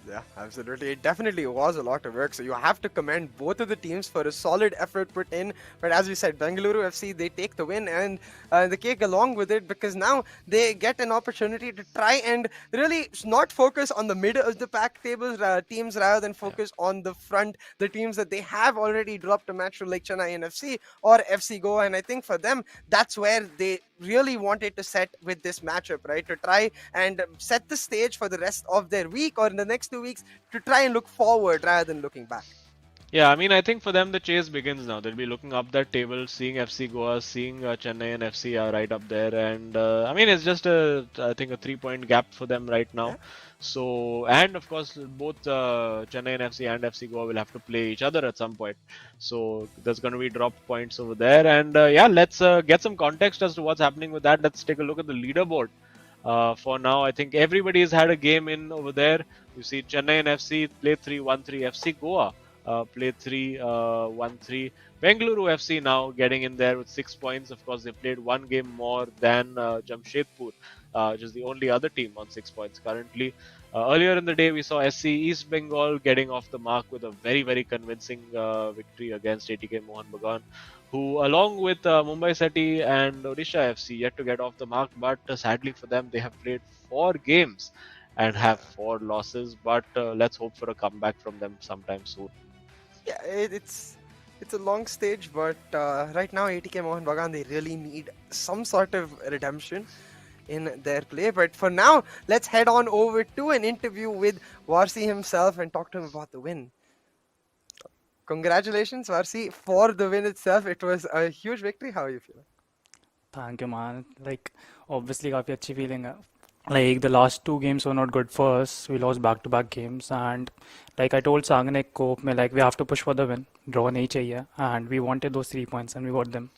yeah, absolutely. It definitely was a lot of work. So you have to commend both of the teams for a solid effort put in. But as we said, Bengaluru FC, they take the win and the cake along with it, because now they get an opportunity to try and really not focus on the middle of the pack tables teams, rather than focus on the front, the teams that they have already dropped a match to, like Chennai and FC or FC Goa. And I think for them, that's where they really wanted to set with this matchup, right? To try and set the stage for the rest of their week or in the next 2 weeks, to try and look forward rather than looking back. Yeah, I mean, I think for them the chase begins now. They'll be looking up that table, seeing FC Goa, seeing Chennai and FC are right up there, and I mean, it's just I think a 3 point gap for them right now. Yeah. So, and of course, both Chennai and FC Goa will have to play each other at some point. So there's going to be drop points over there, and yeah, let's get some context as to what's happening with that. Let's take a look at the leaderboard. For now, I think everybody's had a game in over there. You see Chennai and FC play 3-1-3. FC Goa play 3-1-3. Bengaluru FC now getting in there with 6 points. Of course, they played one game more than Jamshedpur, which is the only other team on 6 points currently. Earlier in the day, we saw SC East Bengal getting off the mark with a very, very convincing victory against ATK Mohun Bagan, who, along with Mumbai City and Odisha FC, yet to get off the mark. But sadly for them, they have played 4 games and have 4 losses. But let's hope for a comeback from them sometime soon. Yeah, it's a long stage, but right now ATK Mohun Bagan, they really need some sort of redemption in their play. But for now, let's head on over to an interview with Varsi himself and talk to him about the win. Congratulations, Varsi, for the win itself. It was a huge victory. How are you feeling? Thank you, man. Like, obviously, काफी अच्छी feeling है. Like, the last 2 games were not good for us. We lost back-to-back games, and like I told Sagnik को, मैं like we have to push for the win. Draw नहीं चाहिए, and we wanted those 3 points, and we got them.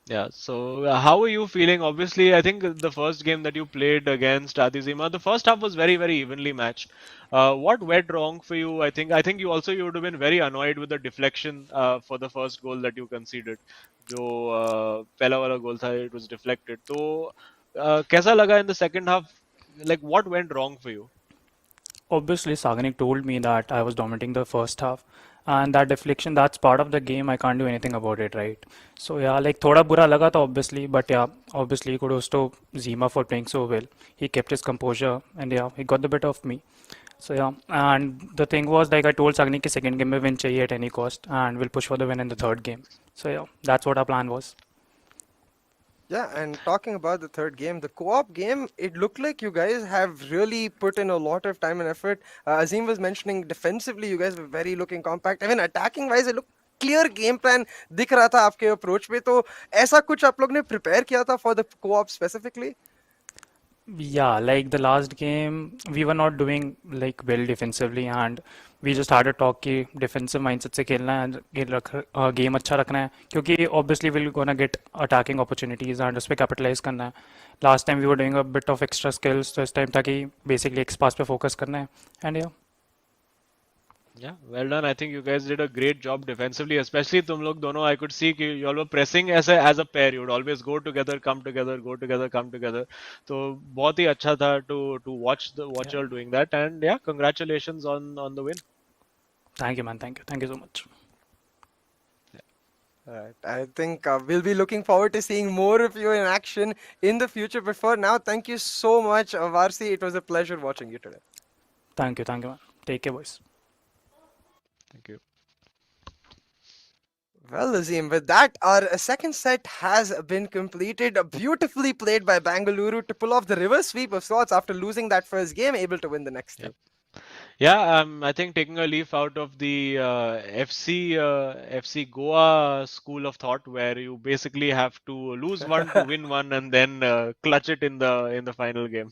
Yeah, so how are you feeling? Obviously, I think the first game that you played against Adizema, the first half was very, very evenly matched. What went wrong for you? I think you would have been very annoyed with the deflection for the first goal that you conceded. जो पहला वाला goal था, it was deflected. तो कैसा लगा in the second half? Like, what went wrong for you? Obviously, Sagnik told me that I was dominating the first half, and that deflection, that's part of the game. I can't do anything about it, right? So yeah, like thoda bura laga tha obviously, but yeah, obviously kudos to Zima for playing so well. He kept his composure, and yeah, he got the better of me. So yeah, and the thing was, like I told Sagnik, ki second game mein win chahiye at any cost, and we'll push for the win in the third game. So yeah, that's what our plan was. Yeah, and talking about the third game, the co-op game, it looked like you guys have really put in a lot of time and effort. Azim was mentioning defensively, you guys were very looking compact. Even attacking wise, it looked clear game plan दिख रहा था आपके approach पे. तो ऐसा कुछ आप लोग ने prepare किया था for the co-op specifically? Yeah, like the last game, we were not doing like well defensively, and we just had a talk कि defensive mindset से खेलना है, game अच्छा रखना है, क्योंकि obviously we're gonna get attacking opportunities and उस पे capitalize करना है. Last time we were doing a bit of extra skills, तो इस time था कि basically X pass पे focus करना है, and yeah. Yeah, well done. I think you guys did a great job defensively, especially तुम लोग दोनों. I could see कि you all were pressing as a pair. You would always go together, come together, go together, come together. तो बहुत ही अच्छा था to watch you all doing that. And yeah, congratulations on the win. Thank you, man. Thank you so much. Alright, I think we'll be looking forward to seeing more of you in action in the future. But for now, thank you so much, Varsi. It was a pleasure watching you today. Thank you, man. Take care, boys. Thank you. Well, Azim, with that, our second set has been completed. Beautifully played by Bengaluru to pull off the reverse sweep of sorts after losing that first game, able to win the next two. Yeah, I think taking a leaf out of the FC Goa school of thought, where you basically have to lose one to win one, and then clutch it in the final game.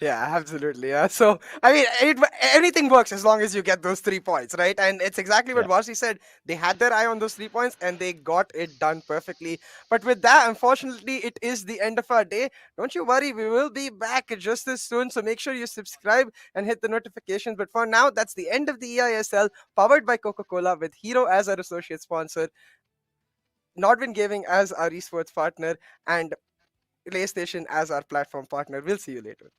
Yeah, absolutely. Yeah. So, I mean, anything works as long as you get those 3 points, right? And it's exactly what Yeah. Varsi said. They had their eye on those 3 points and they got it done perfectly. But with that, unfortunately, it is the end of our day. Don't you worry, we will be back just as soon. So make sure you subscribe and hit the notifications. But for now, that's the end of the eISL powered by Coca Cola with Hero as our associate sponsor, Nordwind Gaming as our esports partner, and PlayStation as our platform partner. We'll see you later.